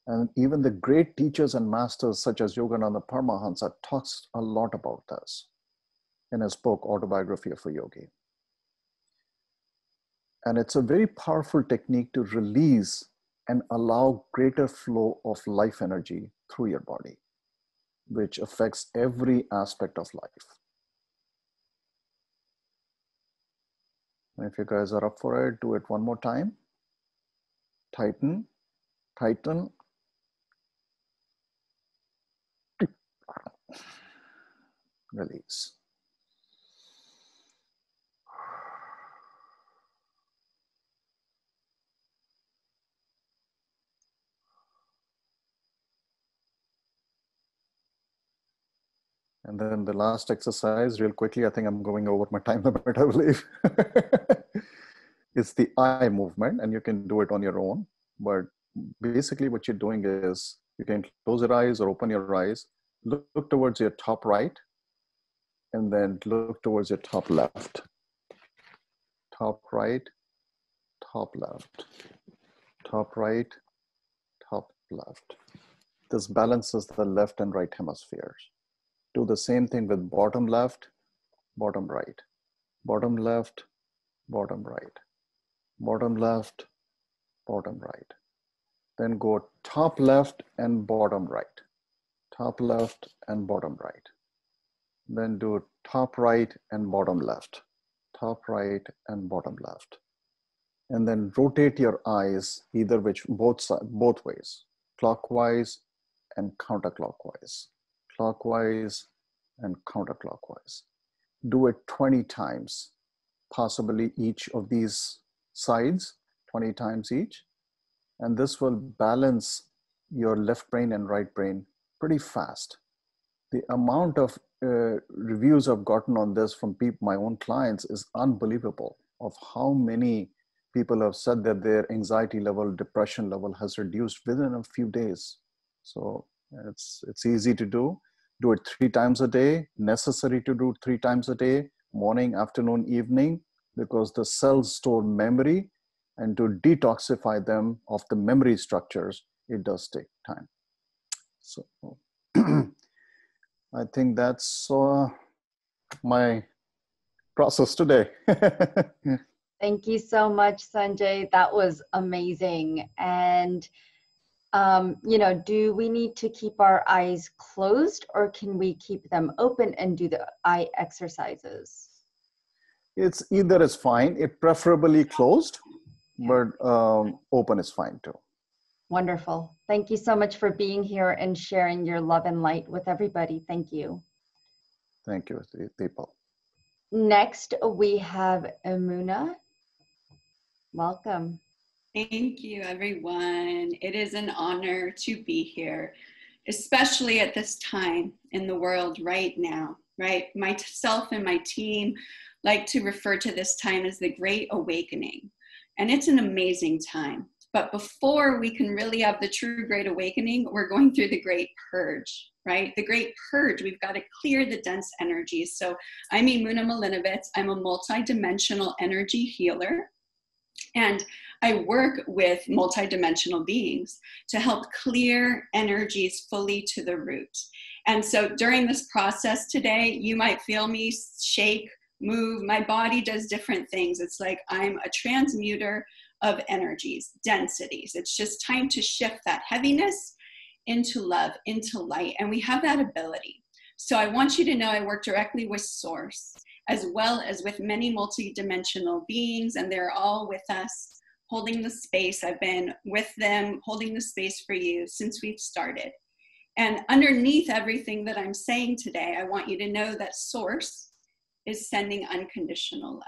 And even the great teachers and masters such as Yogananda Paramahansa talks a lot about this in his book, Autobiography of a Yogi. And it's a very powerful technique to release and allow greater flow of life energy through your body, which affects every aspect of life. And if you guys are up for it, do it one more time. Tighten, tighten. Release. And then the last exercise, real quickly, I think I'm going over my time limit, I believe. It's the eye movement, and you can do it on your own. But basically what you're doing is you can close your eyes or open your eyes, look towards your top right, and then look towards your top left. Top right, top left, top right, top left. This balances the left and right hemispheres. Do the same thing with bottom left, bottom right, bottom left, bottom right, bottom left, bottom right. Then go top left and bottom right, top left and bottom right. Then do top right and bottom left, top right and bottom left. And then rotate your eyes either both ways, clockwise and counterclockwise, clockwise and counterclockwise. Do it 20 times, possibly each of these sides, 20 times each. And this will balance your left brain and right brain pretty fast. The amount of reviews I've gotten on this from my own clients is unbelievable, of how many people have said that their anxiety level, depression level has reduced within a few days. So it's easy to do. Do it 3 times a day, necessary to do 3 times a day, morning, afternoon, evening, because the cells store memory, and to detoxify them of the memory structures, it does take time. So I think that's my process today. Thank you so much, Sanjay. That was amazing. And, you know, do we need to keep our eyes closed, or can we keep them open and do the eye exercises? It's either is fine. It preferably closed, but open is fine too. Wonderful. Thank you so much for being here and sharing your love and light with everybody. Thank you. Thank you, Deepal. Next, we have Emuna. Welcome. Thank you, everyone. It is an honor to be here, especially at this time in the world right now, right? Myself and my team like to refer to this time as the Great Awakening. And it's an amazing time. But before we can really have the true Great Awakening, we're going through the Great Purge, right? The Great Purge, we've got to clear the dense energies. So I'm Emuna Milinovitz. I'm a multidimensional energy healer. And I work with multidimensional beings to help clear energies fully to the root. And so during this process today, you might feel me shake, move. My body does different things. It's like I'm a transmuter of energies, densities. It's just time to shift that heaviness into love, into light. And we have that ability. So I want you to know I work directly with Source, as well as with many multidimensional beings, and they're all with us, holding the space. I've been with them, holding the space for you since we've started. And underneath everything that I'm saying today, I want you to know that Source is sending unconditional love.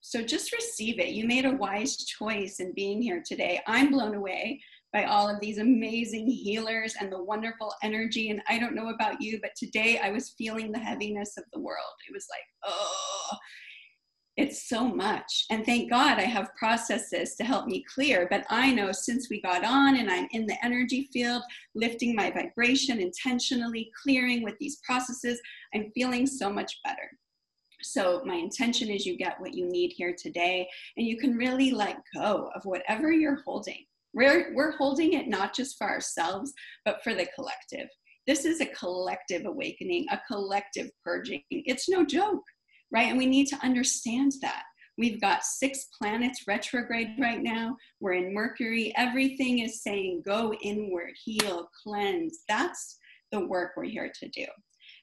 So just receive it. You made a wise choice in being here today. I'm blown away by all of these amazing healers and the wonderful energy. And I don't know about you, but today I was feeling the heaviness of the world. It was like, oh, it's so much. And thank God I have processes to help me clear. But I know since we got on and I'm in the energy field, lifting my vibration intentionally, clearing with these processes, I'm feeling so much better. So my intention is you get what you need here today, and you can really let go of whatever you're holding. We're holding it not just for ourselves, but for the collective. This is a collective awakening, a collective purging. It's no joke, right? And we need to understand that. We've got 6 planets retrograde right now. We're in Mercury. Everything is saying go inward, heal, cleanse. That's the work we're here to do.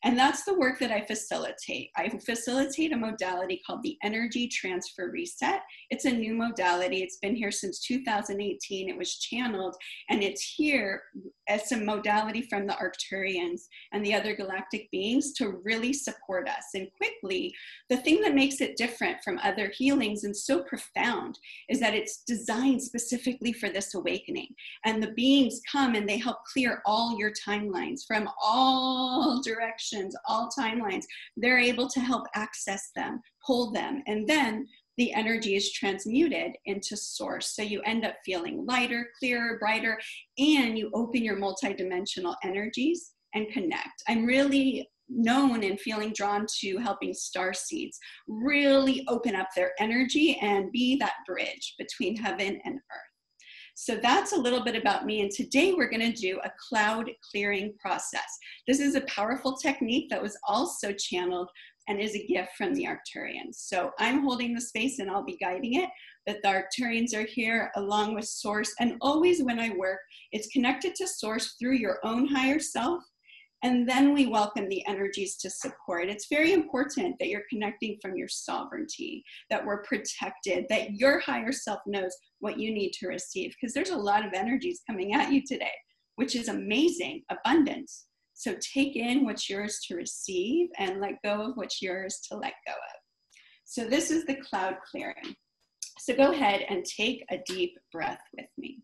And that's the work that I facilitate. I facilitate a modality called the Energy Transfer Reset. It's a new modality. It's been here since 2018. It was channeled, and it's here as a modality from the Arcturians and the other galactic beings to really support us. And quickly, the thing that makes it different from other healings and so profound is that it's designed specifically for this awakening. And the beings come and they help clear all your timelines from all directions, all timelines. They're able to help access them, pull them, and then the energy is transmuted into source. So you end up feeling lighter, clearer, brighter, and you open your multidimensional energies and connect. I'm really known and feeling drawn to helping star seeds really open up their energy and be that bridge between heaven and earth. So that's a little bit about me. And today we're going to do a cloud clearing process. This is a powerful technique that was also channeled and is a gift from the Arcturians. So I'm holding the space and I'll be guiding it, but the Arcturians are here along with source. And always when I work, it's connected to source through your own higher self. And then we welcome the energies to support. It's very important that you're connecting from your sovereignty, that we're protected, that your higher self knows what you need to receive, because there's a lot of energies coming at you today, which is amazing, abundance. So take in what's yours to receive and let go of what's yours to let go of. So this is the cloud clearing. So go ahead and take a deep breath with me.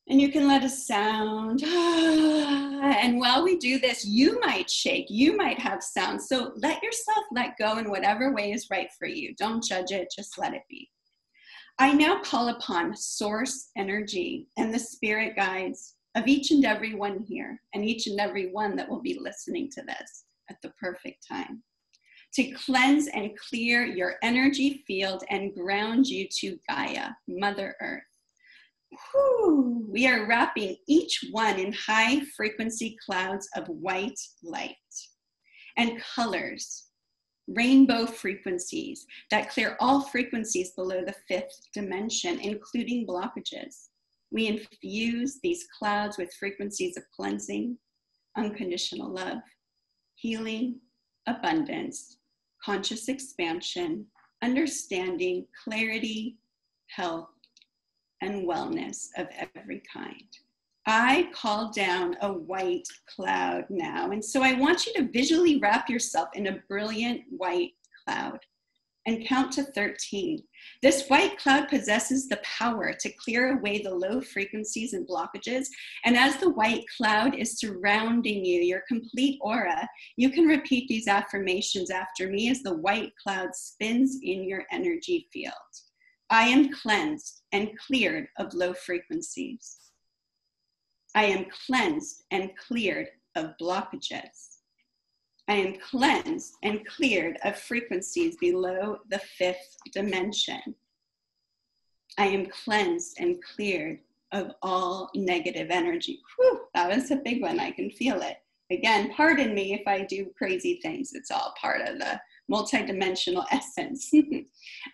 And you can let a sound. And while we do this, you might shake, you might have sound. So let yourself let go in whatever way is right for you. Don't judge it, just let it be. I now call upon source energy and the spirit guides of each and every one here and each and every one that will be listening to this at the perfect time to cleanse and clear your energy field and ground you to Gaia, Mother Earth. Whew. We are wrapping each one in high frequency clouds of white light and colors, rainbow frequencies that clear all frequencies below the fifth dimension, including blockages. We infuse these clouds with frequencies of cleansing, unconditional love, healing, abundance, conscious expansion, understanding, clarity, health, and wellness of every kind. I call down a white cloud now. And so I want you to visually wrap yourself in a brilliant white cloud and count to 13. This white cloud possesses the power to clear away the low frequencies and blockages. And as the white cloud is surrounding you, your complete aura, you can repeat these affirmations after me as the white cloud spins in your energy field. I am cleansed and cleared of low frequencies. I am cleansed and cleared of blockages. I am cleansed and cleared of frequencies below the fifth dimension. I am cleansed and cleared of all negative energy. Whew, that was a big one. I can feel it. Again, pardon me if I do crazy things. It's all part of the multidimensional essence.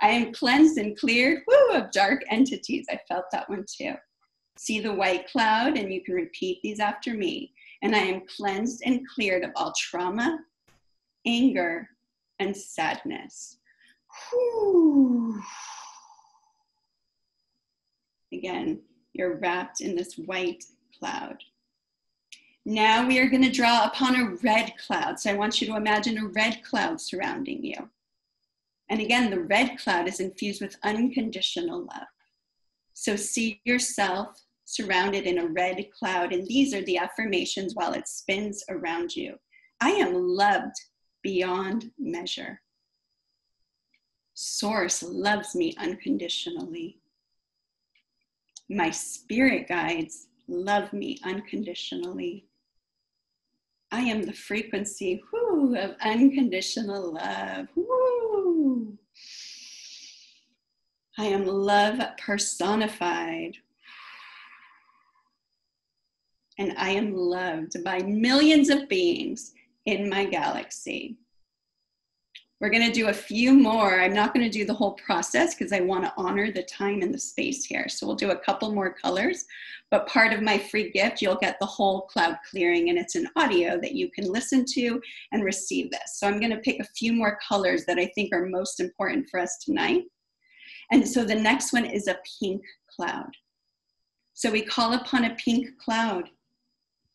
I am cleansed and cleared of dark entities. I felt that one too. See the white cloud, and you can repeat these after me. And I am cleansed and cleared of all trauma, anger, and sadness. Whew. Again, you're wrapped in this white cloud. Now we are going to draw upon a red cloud. So I want you to imagine a red cloud surrounding you. And again, the red cloud is infused with unconditional love. So see yourself surrounded in a red cloud. And these are the affirmations while it spins around you. I am loved beyond measure. Source loves me unconditionally. My spirit guides love me unconditionally. I am the frequency of unconditional love. Woo. I am love personified. And I am loved by millions of beings in my galaxy. We're going to do a few more. I'm not going to do the whole process because I want to honor the time and the space here. So we'll do a couple more colors, but part of my free gift, you'll get the whole cloud clearing, and it's an audio that you can listen to and receive this. So I'm going to pick a few more colors that I think are most important for us tonight. And so the next one is a pink cloud. So we call upon a pink cloud.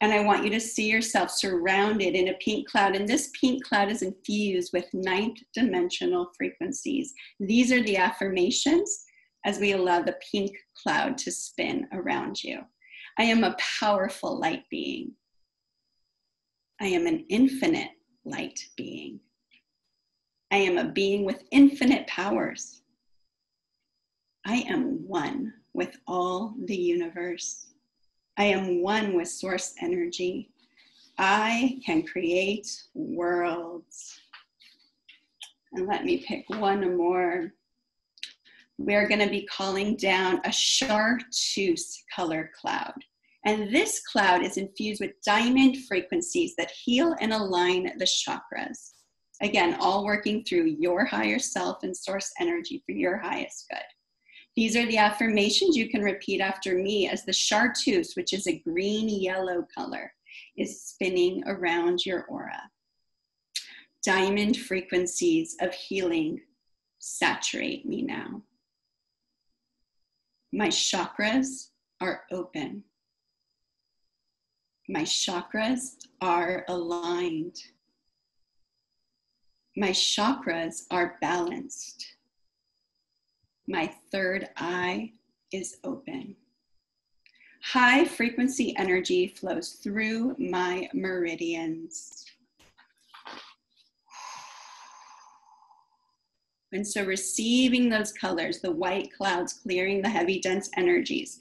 And I want you to see yourself surrounded in a pink cloud. And this pink cloud is infused with 9th dimensional frequencies. These are the affirmations as we allow the pink cloud to spin around you. I am a powerful light being. I am an infinite light being. I am a being with infinite powers. I am one with all the universe. I am one with source energy. I can create worlds. And let me pick one more. We're going to be calling down a chartreuse color cloud. And this cloud is infused with diamond frequencies that heal and align the chakras. Again, all working through your higher self and source energy for your highest good. These are the affirmations you can repeat after me as the chartreuse, which is a green-yellow color, is spinning around your aura. Diamond frequencies of healing saturate me now. My chakras are open. My chakras are aligned. My chakras are balanced. My third eye is open. High frequency energy flows through my meridians. And so receiving those colors, the white clouds clearing the heavy, dense energies,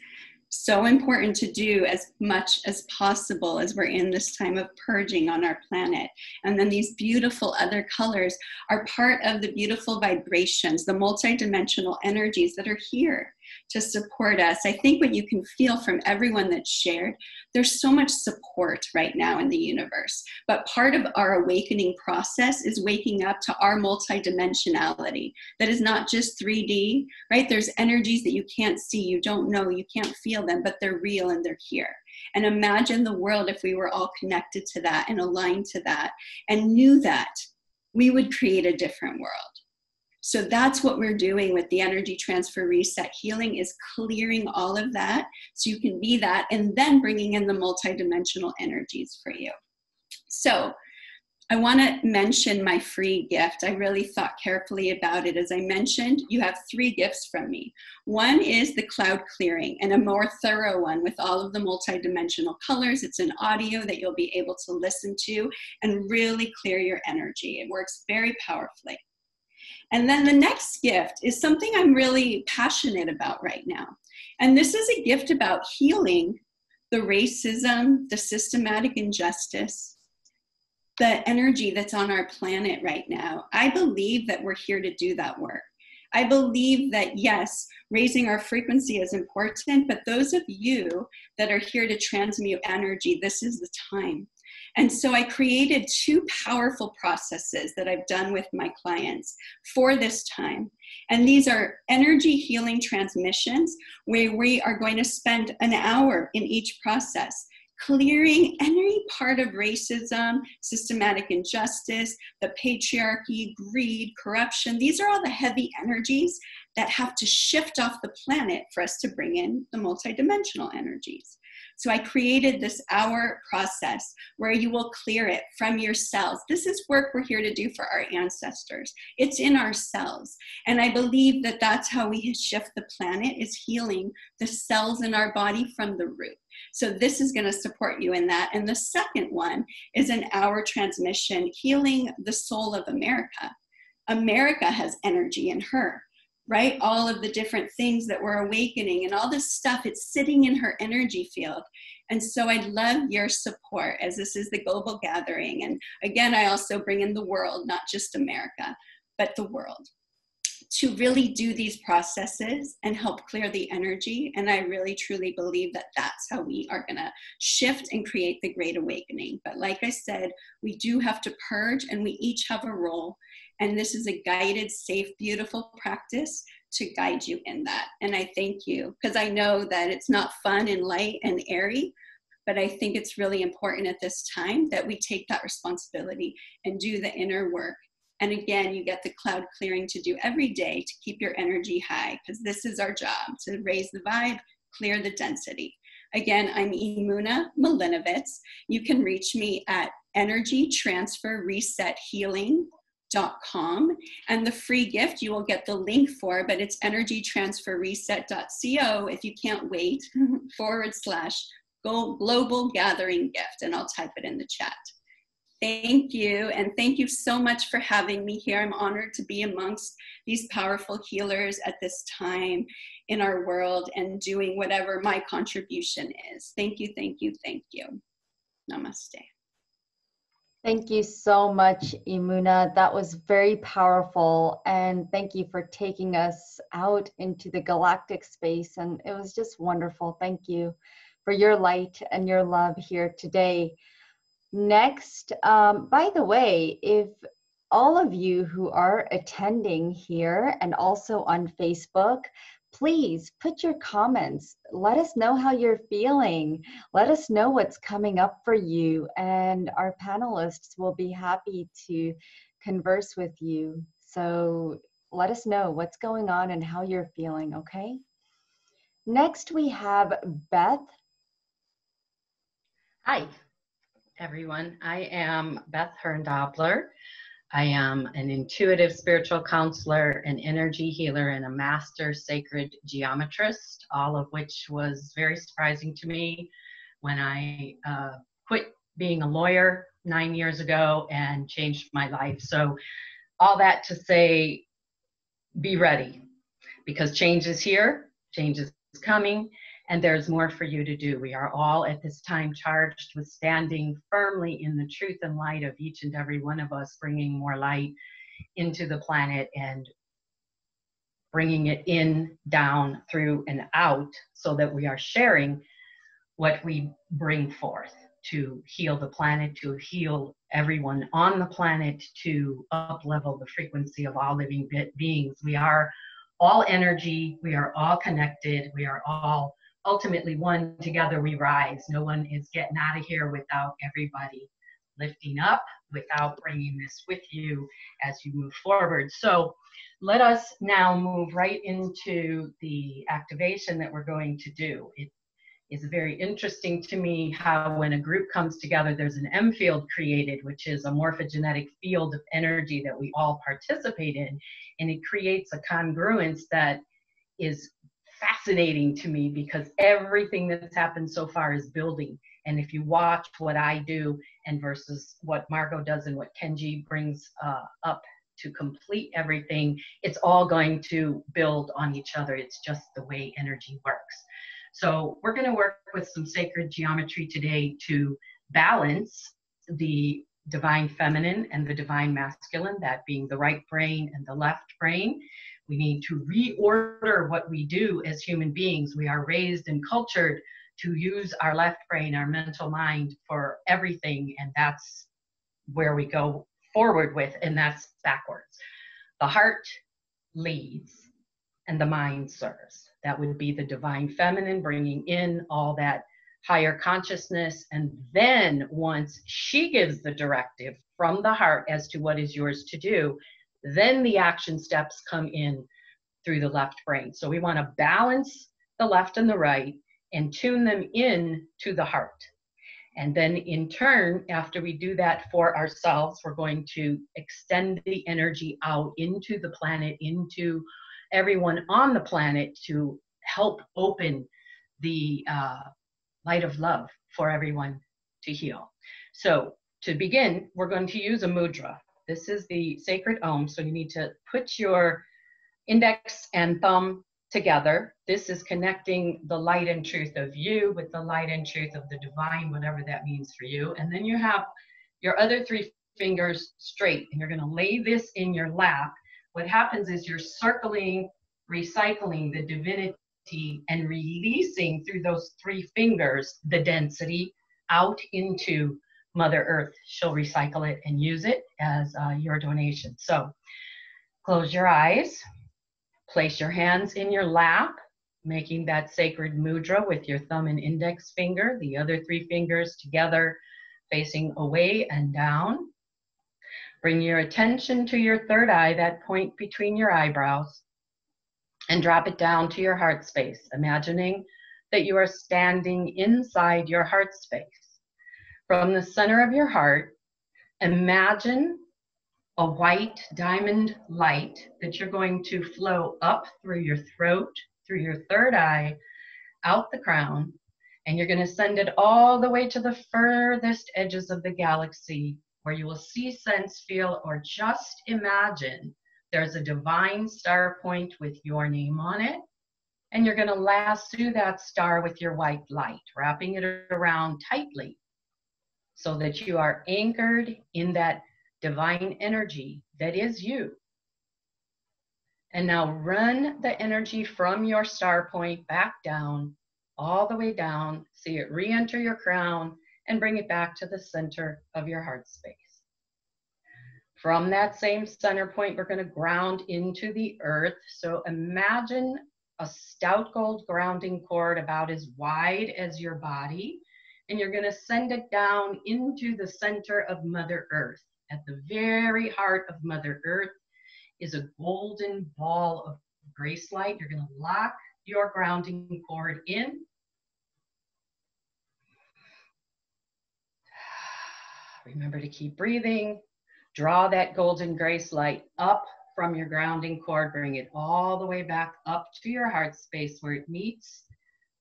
so important to do as much as possible as we're in this time of purging on our planet. And then these beautiful other colors are part of the beautiful vibrations, the multidimensional energies that are here to support us. I think what you can feel from everyone that's shared, there's so much support right now in the universe. But part of our awakening process is waking up to our multidimensionality. That is not just 3D, right? There's energies that you can't see, you don't know, you can't feel them, but they're real and they're here. And imagine the world if we were all connected to that and aligned to that and knew that we would create a different world. So that's what we're doing with the energy transfer reset healing, is clearing all of that so you can be that, and then bringing in the multidimensional energies for you. So I want to mention my free gift. I really thought carefully about it. As I mentioned, you have 3 gifts from me. One is the cloud clearing, and a more thorough one with all of the multidimensional colors. It's an audio that you'll be able to listen to and really clear your energy. It works very powerfully. And then the next gift is something I'm really passionate about right now. And this is a gift about healing the racism, the systematic injustice, the energy that's on our planet right now. I believe that we're here to do that work. I believe that, yes, raising our frequency is important, but those of you that are here to transmute energy, this is the time. And so I created 2 powerful processes that I've done with my clients for this time. And these are energy healing transmissions, where we are going to spend an hour in each process, clearing any part of racism, systematic injustice, the patriarchy, greed, corruption. These are all the heavy energies that have to shift off the planet for us to bring in the multidimensional energies. So I created this hour process where you will clear it from your cells. This is work we're here to do for our ancestors. It's in our cells. And I believe that that's how we shift the planet, is healing the cells in our body from the root. So this is going to support you in that. And the second one is an hour transmission, healing the soul of America. America has energy in her, right? All of the different things that we're awakening and all this stuff, it's sitting in her energy field. And so I'd love your support, as this is the global gathering. And again, I also bring in the world, not just America, but the world, to really do these processes and help clear the energy. And I really, truly believe that that's how we are going to shift and create the Great Awakening. But like I said, we do have to purge, and we each have a role. And this is a guided, safe, beautiful practice to guide you in that. And I thank you, because I know that it's not fun and light and airy, but I think it's really important at this time that we take that responsibility and do the inner work. And again, you get the cloud clearing to do every day to keep your energy high, because this is our job, to raise the vibe, clear the density. Again, I'm Imuna Malinovitz. You can reach me at energytransferresethealing.com, and the free gift you will get the link for, but it's energytransferreset.co if you can't wait, / global gathering gift, and I'll type it in the chat. Thank you, and thank you so much for having me here. I'm honored to be amongst these powerful healers at this time in our world and doing whatever my contribution is. Thank you, thank you, thank you. Namaste. Thank you so much, Imuna. That was very powerful. And thank you for taking us out into the galactic space. And it was just wonderful. Thank you for your light and your love here today. Next, by the way, if all of you who are attending here and also on Facebook, please put your comments. Let us know how you're feeling. Let us know what's coming up for you, and our panelists will be happy to converse with you. So let us know what's going on and how you're feeling, okay? Next, we have Beth. Hi, everyone. I am Beth Hearn-Dobler. I am an intuitive spiritual counselor, an energy healer, and a master sacred geometrist, all of which was very surprising to me when I quit being a lawyer 9 years ago and changed my life. So all that to say, be ready, because change is here, change is coming, and there's more for you to do. We are all at this time charged with standing firmly in the truth and light of each and every one of us, bringing more light into the planet and bringing it in, down, through, and out, so that we are sharing what we bring forth to heal the planet, to heal everyone on the planet, to up-level the frequency of all living beings. We are all energy, we are all connected, we are all ultimately one. Together we rise. No one is getting out of here without everybody lifting up, without bringing this with you as you move forward. So let us now move right into the activation that we're going to do. It is very interesting to me how when a group comes together, there's an M field created, which is a morphogenetic field of energy that we all participate in, and it creates a congruence that is fascinating to me, because everything that's happened so far is building. And if you watch what I do and versus what Margot does and what Kenji brings up to complete everything, it's all going to build on each other. It's just the way energy works. So we're going to work with some sacred geometry today to balance the divine feminine and the divine masculine, that being the right brain and the left brain. We need to reorder what we do as human beings. We are raised and cultured to use our left brain, our mental mind, for everything, and that's where we go forward with, and that's backwards. The heart leads and the mind serves. That would be the divine feminine, bringing in all that higher consciousness, and then once she gives the directive from the heart as to what is yours to do, then the action steps come in through the left brain. So we want to balance the left and the right and tune them in to the heart. And then in turn, after we do that for ourselves, we're going to extend the energy out into the planet, into everyone on the planet, to help open the light of love for everyone to heal. So to begin, we're going to use a mudra. This is the sacred Om, so you need to put your index and thumb together. This is connecting the light and truth of you with the light and truth of the divine, whatever that means for you. And then you have your other 3 fingers straight, and you're going to lay this in your lap. What happens is you're circling, recycling the divinity and releasing through those 3 fingers the density out into Mother Earth. She'll recycle it and use it as your donation. So close your eyes, place your hands in your lap, making that sacred mudra with your thumb and index finger, the other 3 fingers together facing away and down. Bring your attention to your third eye, that point between your eyebrows, and drop it down to your heart space, imagining that you are standing inside your heart space. From the center of your heart, imagine a white diamond light that you're going to flow up through your throat, through your third eye, out the crown, and you're going to send it all the way to the furthest edges of the galaxy, where you will see, sense, feel, or just imagine there's a divine star point with your name on it, and you're going to lasso that star with your white light, wrapping it around tightly so that you are anchored in that divine energy that is you. And now run the energy from your star point back down, all the way down, see it re-enter your crown and bring it back to the center of your heart space. From that same center point, we're going to ground into the earth. So imagine a stout gold grounding cord about as wide as your body, and you're going to send it down into the center of Mother Earth. At the very heart of Mother Earth is a golden ball of grace light. You're going to lock your grounding cord in. Remember to keep breathing. Draw that golden grace light up from your grounding cord. Bring it all the way back up to your heart space where it meets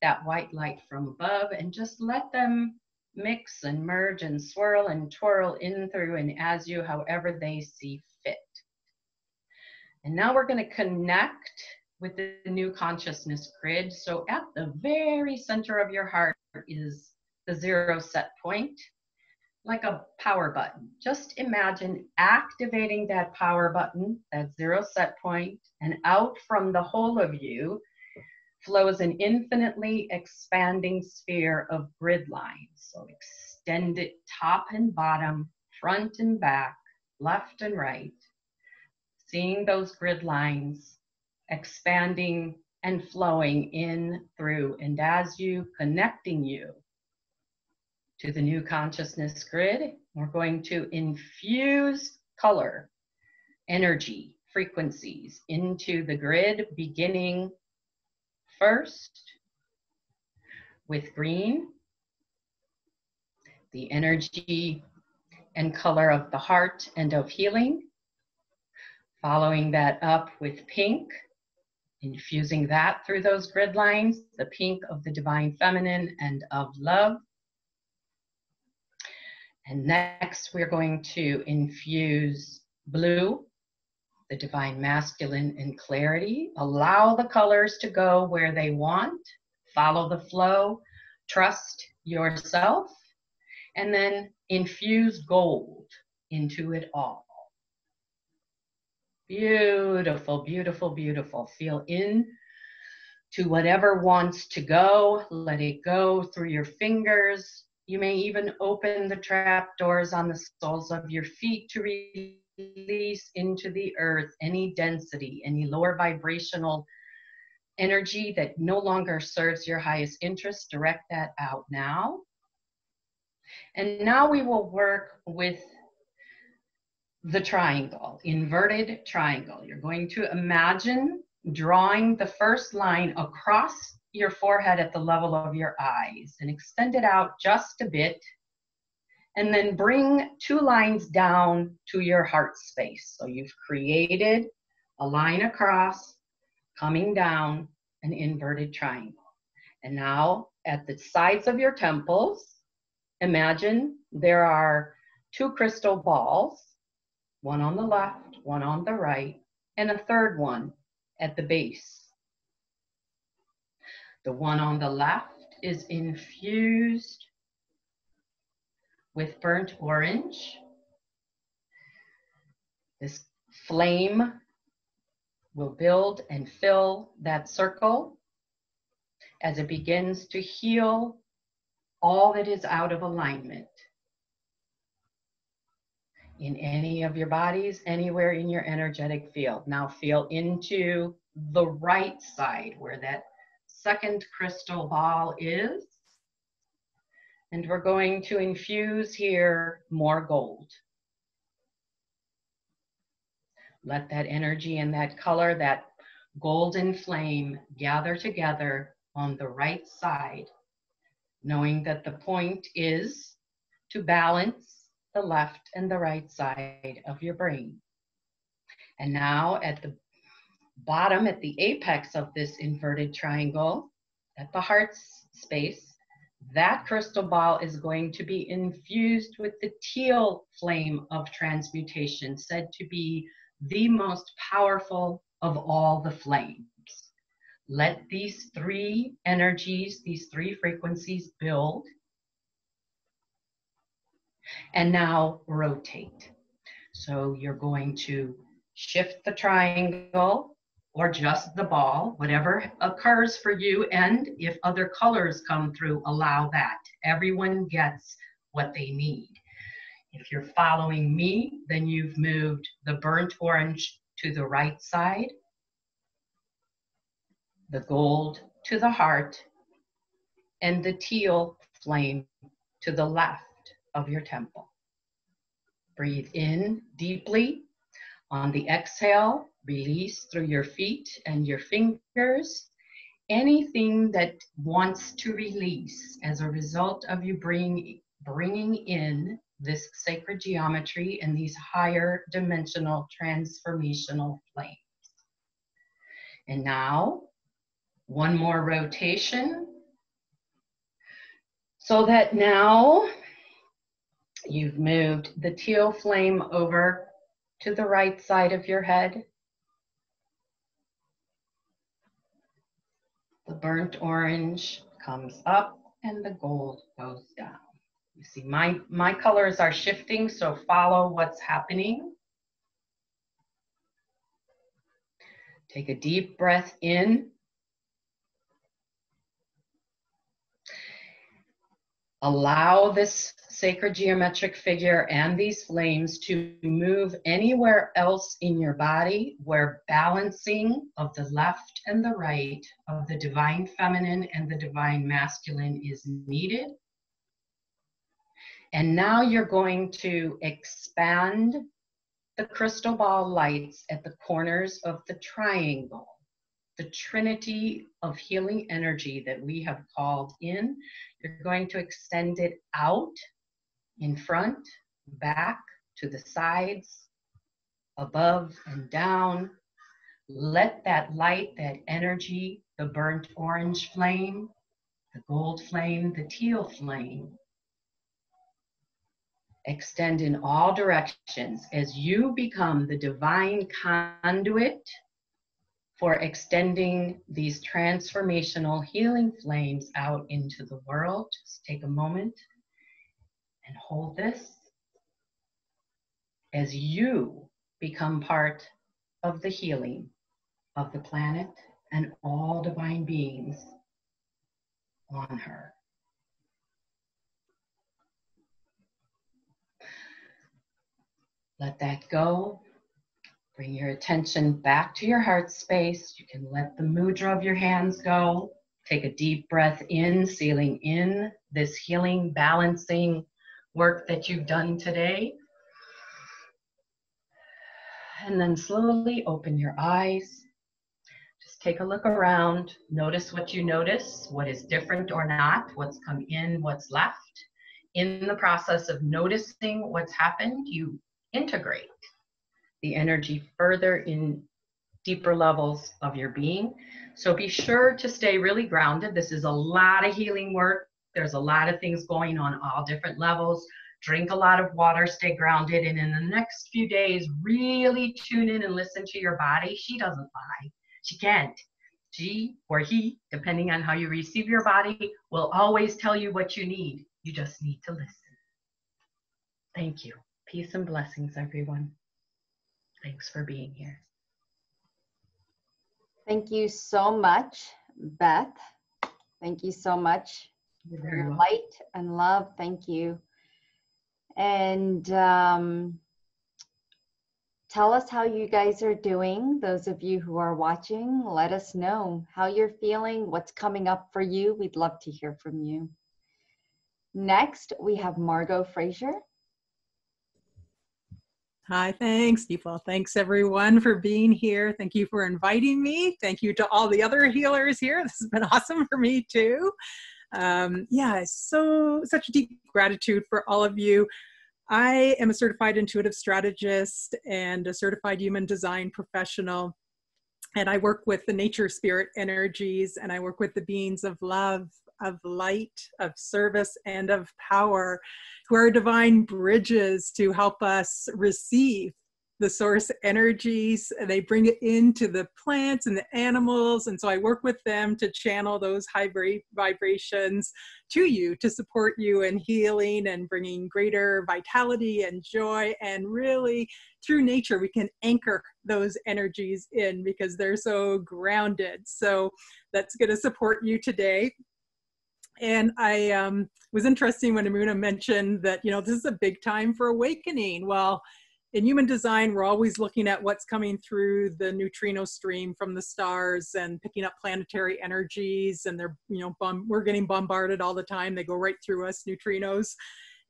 that white light from above, and just let them mix and merge and swirl and twirl in through and as you, however they see fit. And now we're going to connect with the new consciousness grid. So at the very center of your heart is the 0 set point, like a power button. Just imagine activating that power button, that 0 set point, and out from the whole of you flows an infinitely expanding sphere of grid lines. So extend it top and bottom, front and back, left and right, seeing those grid lines expanding and flowing in through, and as you, connecting you to the new consciousness grid, we're going to infuse color, energy, frequencies into the grid, beginning first with green, the energy and color of the heart and of healing. Following that up with pink, infusing that through those grid lines, the pink of the divine feminine and of love. And next we're going to infuse blue, the divine masculine and clarity. Allow the colors to go where they want. Follow the flow. Trust yourself. And then infuse gold into it all. Beautiful, beautiful, beautiful. Feel in to whatever wants to go. Let it go through your fingers. You may even open the trap doors on the soles of your feet to release into the earth any density, any lower vibrational energy that no longer serves your highest interest. Direct that out now. And now we will work with the triangle, inverted triangle. You're going to imagine drawing the first line across your forehead at the level of your eyes and extend it out just a bit, and then bring 2 lines down to your heart space. So you've created a line across, coming down, an inverted triangle. And now at the sides of your temples, imagine there are 2 crystal balls, one on the left, one on the right, and a third one at the base. The one on the left is infused with burnt orange. This flame will build and fill that circle as it begins to heal all that is out of alignment. in any of your bodies, anywhere in your energetic field. Now feel into the right side where that second crystal ball is. And we're going to infuse here more gold. Let that energy and that color, that golden flame, gather together on the right side, knowing that the point is to balance the left and the right side of your brain. And now at the bottom, at the apex of this inverted triangle, at the heart space, that crystal ball is going to be infused with the teal flame of transmutation, said to be the most powerful of all the flames. Let these three energies, these three frequencies build. And now rotate. So you're going to shift the triangle or just the ball, whatever occurs for you. And if other colors come through, allow that. Everyone gets what they need. If you're following me, then you've moved the burnt orange to the right side, the gold to the heart, and the teal flame to the left of your temple. Breathe in deeply. On the exhale, release through your feet and your fingers anything that wants to release as a result of you bringing in this sacred geometry and these higher dimensional transformational flames. And now, one more rotation, so that now you've moved the teal flame over to the right side of your head. The burnt orange comes up and the gold goes down. You see, my colors are shifting, so follow what's happening. Take a deep breath in. Allow this sacred geometric figure and these flames to move anywhere else in your body where balancing of the left and the right, of the divine feminine and the divine masculine is needed. And now you're going to expand the crystal ball lights at the corners of the triangle, the trinity of healing energy that we have called in. You're going to extend it out, in front, back, to the sides, above and down. Let that light, that energy, the burnt orange flame, the gold flame, the teal flame, extend in all directions as you become the divine conduit for extending these transformational healing flames out into the world. Just take a moment and hold this as you become part of the healing of the planet and all divine beings on her. Let that go. Bring your attention back to your heart space. You can let the mudra of your hands go. Take a deep breath in, sealing in this healing, balancing work that you've done today. And then slowly open your eyes. Just take a look around. Notice what you notice, what is different or not, what's come in, what's left. In the process of noticing what's happened, you integrate the energy further in deeper levels of your being. So be sure to stay really grounded. This is a lot of healing work. There's a lot of things going on all different levels. Drink a lot of water, stay grounded, and in the next few days, really tune in and listen to your body. She doesn't lie. She can't. She or he, depending on how you receive your body, will always tell you what you need. You just need to listen. Thank you. Peace and blessings, everyone. Thanks for being here. Thank you so much, Beth. Thank you so much for your light and love. Thank you. And Tell us how you guys are doing. Those of you who are watching, let us know how you're feeling, what's coming up for you. We'd love to hear from you. Next, we have Margot Fraser. Hi, thanks, Deepa. Thanks, everyone, for being here. Thank you for inviting me. Thank you to all the other healers here. This has been awesome for me, too. Yeah, such deep gratitude for all of you. I am a certified intuitive strategist and a certified human design professional. And I work with the nature spirit energies, and I work with the beings of love, of light, of service, and of power, who are divine bridges to help us receive the source energies. They bring it into the plants and the animals. And so I work with them to channel those high vibrations to you, to support you in healing and bringing greater vitality and joy. And really, through nature, we can anchor those energies in because they're so grounded. So that's going to support you today. And I was interesting when Amuna mentioned that, this is a big time for awakening. Well, in human design, we're always looking at what's coming through the neutrino stream from the stars and picking up planetary energies. And they're, we're getting bombarded all the time. They go right through us, neutrinos.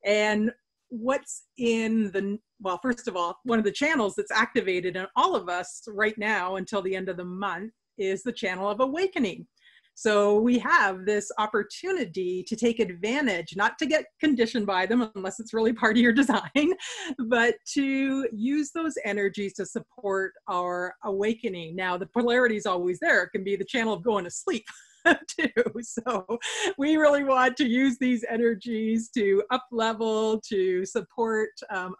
And what's well, first of all, one of the channels that's activated in all of us right now until the end of the month is the channel of awakening. So we have this opportunity to take advantage, not to get conditioned by them unless it's really part of your design, but to use those energies to support our awakening. Now, the polarity is always there. It can be the channel of going to sleep too. So we really want to use these energies to up level, to support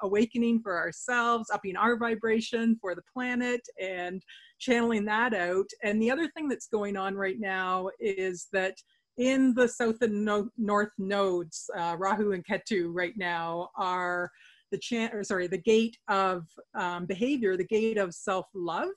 awakening for ourselves, upping our vibration for the planet, and channeling that out. And the other thing that's going on right now is that in the south and north nodes, Rahu and Ketu right now are the gate of behavior, the gate of self-love,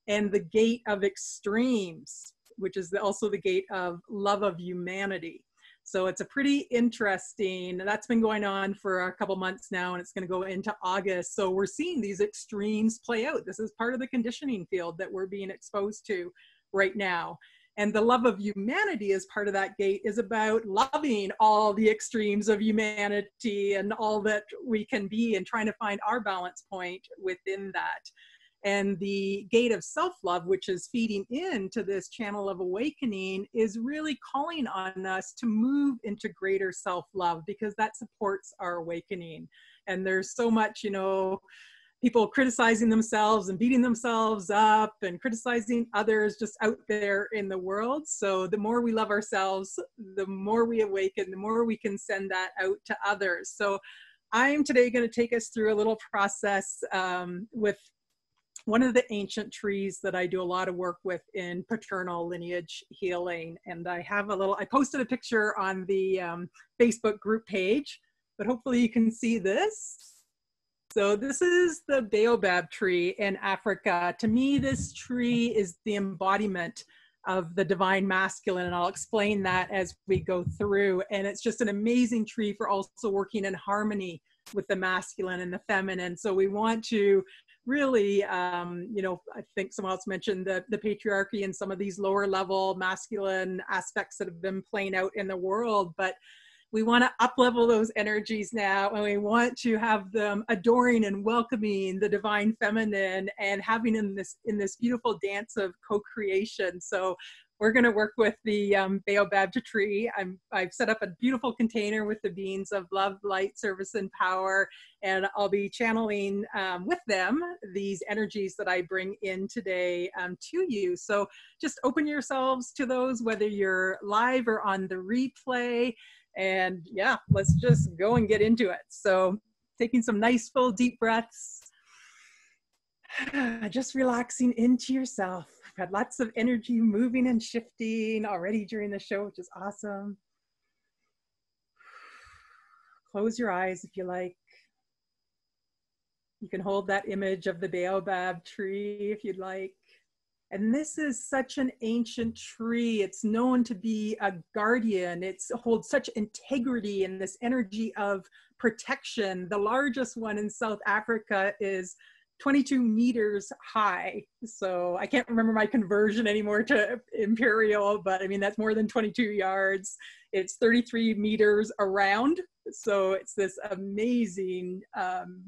and the gate of extremes, which is also the gate of love of humanity. So it's a pretty interesting, that's been going on for a couple months now, and it's going to go into August. So we're seeing these extremes play out. This is part of the conditioning field that we're being exposed to right now. And the love of humanity as part of that gate is about loving all the extremes of humanity and all that we can be, and trying to find our balance point within that. And the gate of self-love, which is feeding into this channel of awakening, is really calling on us to move into greater self-love, because that supports our awakening. And there's so much, people criticizing themselves and beating themselves up and criticizing others just out there in the world. So the more we love ourselves, the more we awaken, the more we can send that out to others. So I'm today going to take us through a little process with one of the ancient trees that I do a lot of work with in paternal lineage healing. And I posted a picture on the Facebook group page, but hopefully you can see this. So this is the baobab tree in Africa. To me, this tree is the embodiment of the divine masculine, and I'll explain that as we go through. And it's just an amazing tree for also working in harmony with the masculine and the feminine. So we want to really, I think someone else mentioned the patriarchy and some of these lower level masculine aspects that have been playing out in the world, but we want to up level those energies now, and we want to have them adoring and welcoming the divine feminine and having in this beautiful dance of co-creation. So we're going to work with the baobab tree. I've set up a beautiful container with the beings of love, light, service, and power, and I'll be channeling with them these energies that I bring in today to you. So just open yourselves to those, whether you're live or on the replay. And yeah, let's just go and get into it. So taking some nice full deep breaths, just relaxing into yourself. I've had lots of energy moving and shifting already during the show, which is awesome. Close your eyes if you like. You can hold that image of the baobab tree if you'd like. And this is such an ancient tree. It's known to be a guardian. It holds such integrity and this energy of protection. The largest one in South Africa is 22 meters high. So I can't remember my conversion anymore to imperial, but I mean, that's more than 22 yards. It's 33 meters around. So it's this amazing,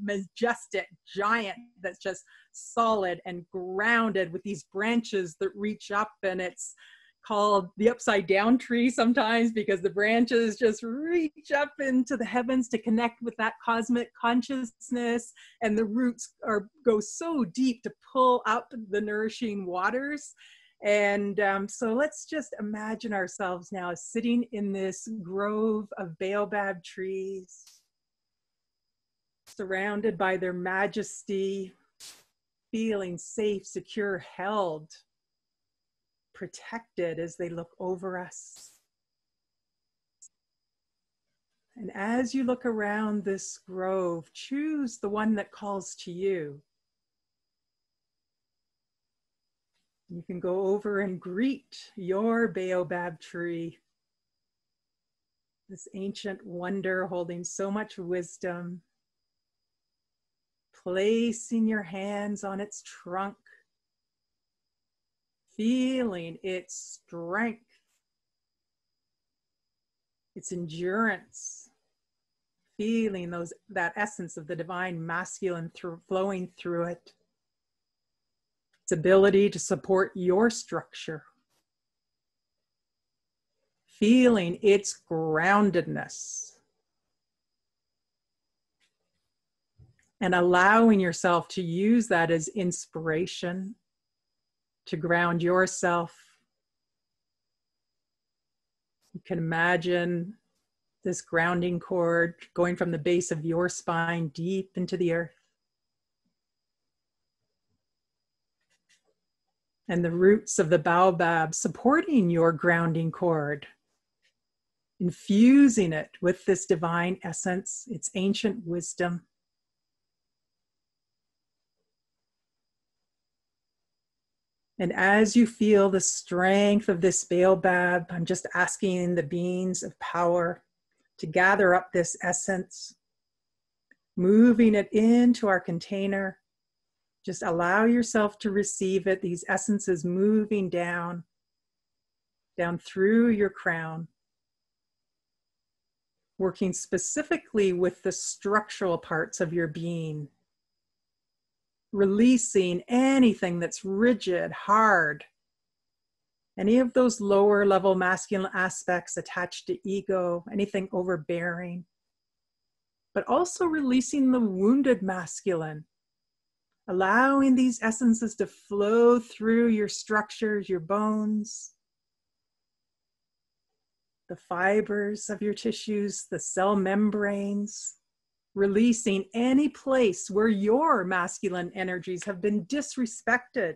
majestic giant that's just solid and grounded with these branches that reach up, and it's called the upside down tree sometimes because the branches just reach up into the heavens to connect with that cosmic consciousness, and the roots go so deep to pull up the nourishing waters. And so let's just imagine ourselves now sitting in this grove of baobab trees, surrounded by their majesty, feeling safe, secure, held, protected as they look over us. And as you look around this grove, choose the one that calls to you. You can go over and greet your baobab tree, this ancient wonder holding so much wisdom, placing your hands on its trunk, feeling its strength, its endurance, feeling that essence of the divine masculine flowing through it, its ability to support your structure, feeling its groundedness, and allowing yourself to use that as inspiration to ground yourself. You can imagine this grounding cord going from the base of your spine deep into the earth. And the roots of the baobab supporting your grounding cord, infusing it with this divine essence, its ancient wisdom. And as you feel the strength of this baobab, I'm just asking the beings of power to gather up this essence, moving it into our container. Just allow yourself to receive it, these essences moving down through your crown, working specifically with the structural parts of your being, releasing anything that's rigid, hard, any of those lower level masculine aspects attached to ego, anything overbearing, but also releasing the wounded masculine, allowing these essences to flow through your structures, your bones, the fibers of your tissues, the cell membranes, releasing any place where your masculine energies have been disrespected,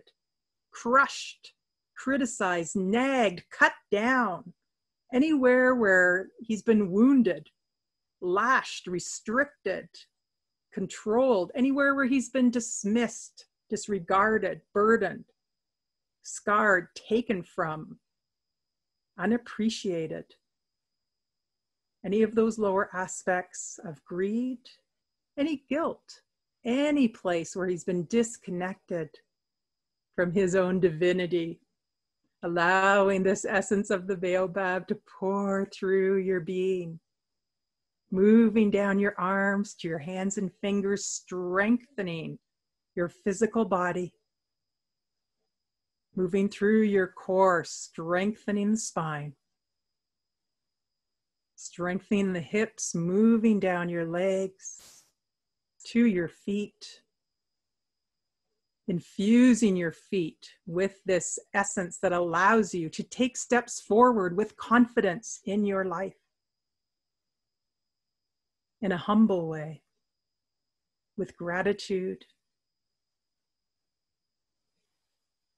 crushed, criticized, nagged, cut down, anywhere where he's been wounded, lashed, restricted, controlled, anywhere where he's been dismissed, disregarded, burdened, scarred, taken from, unappreciated. Any of those lower aspects of greed, any guilt, any place where he's been disconnected from his own divinity, allowing this essence of the baobab to pour through your being, moving down your arms to your hands and fingers, strengthening your physical body, moving through your core, strengthening the spine, strengthening the hips, moving down your legs to your feet, infusing your feet with this essence that allows you to take steps forward with confidence in your life, in a humble way, with gratitude,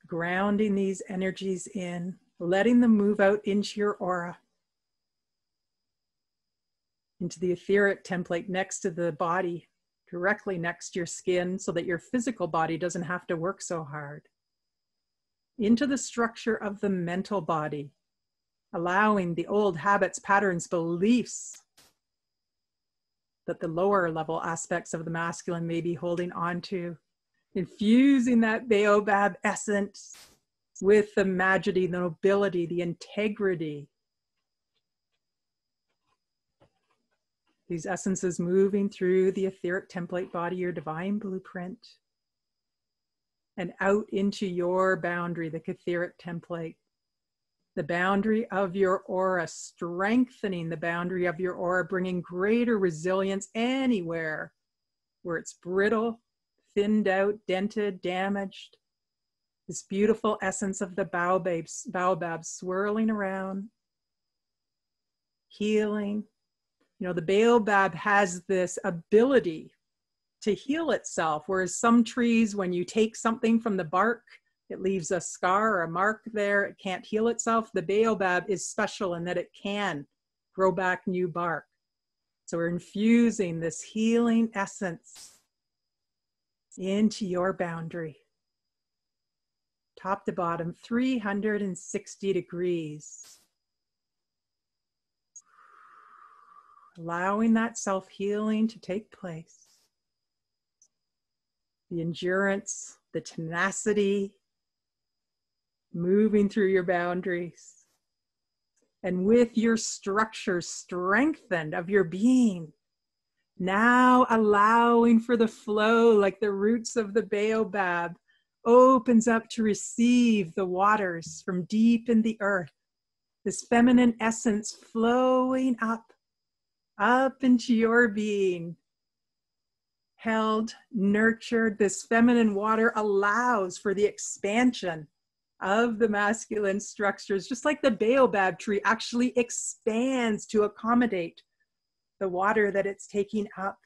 grounding these energies in, letting them move out into your aura, into the etheric template next to the body, directly next to your skin, so that your physical body doesn't have to work so hard, into the structure of the mental body, allowing the old habits, patterns, beliefs that the lower level aspects of the masculine may be holding on to, infusing that baobab essence with the majesty, the nobility, the integrity. These essences moving through the etheric template body, your divine blueprint, and out into your boundary, the etheric template, the boundary of your aura, strengthening the boundary of your aura, bringing greater resilience anywhere where it's brittle, thinned out, dented, damaged. This beautiful essence of the baobab swirling around, healing. You know, the baobab has this ability to heal itself, whereas some trees, when you take something from the bark, it leaves a scar or a mark there. It can't heal itself. The baobab is special in that it can grow back new bark. So we're infusing this healing essence into your boundary. Top to bottom, 360 degrees. Allowing that self-healing to take place. The endurance, the tenacity, moving through your boundaries. And with your structure strengthened of your being, now allowing for the flow, like the roots of the baobab opens up to receive the waters from deep in the earth. This feminine essence flowing up into your being. Held, nurtured, this feminine water allows for the expansion of the masculine structures, just like the baobab tree actually expands to accommodate the water that it's taking up.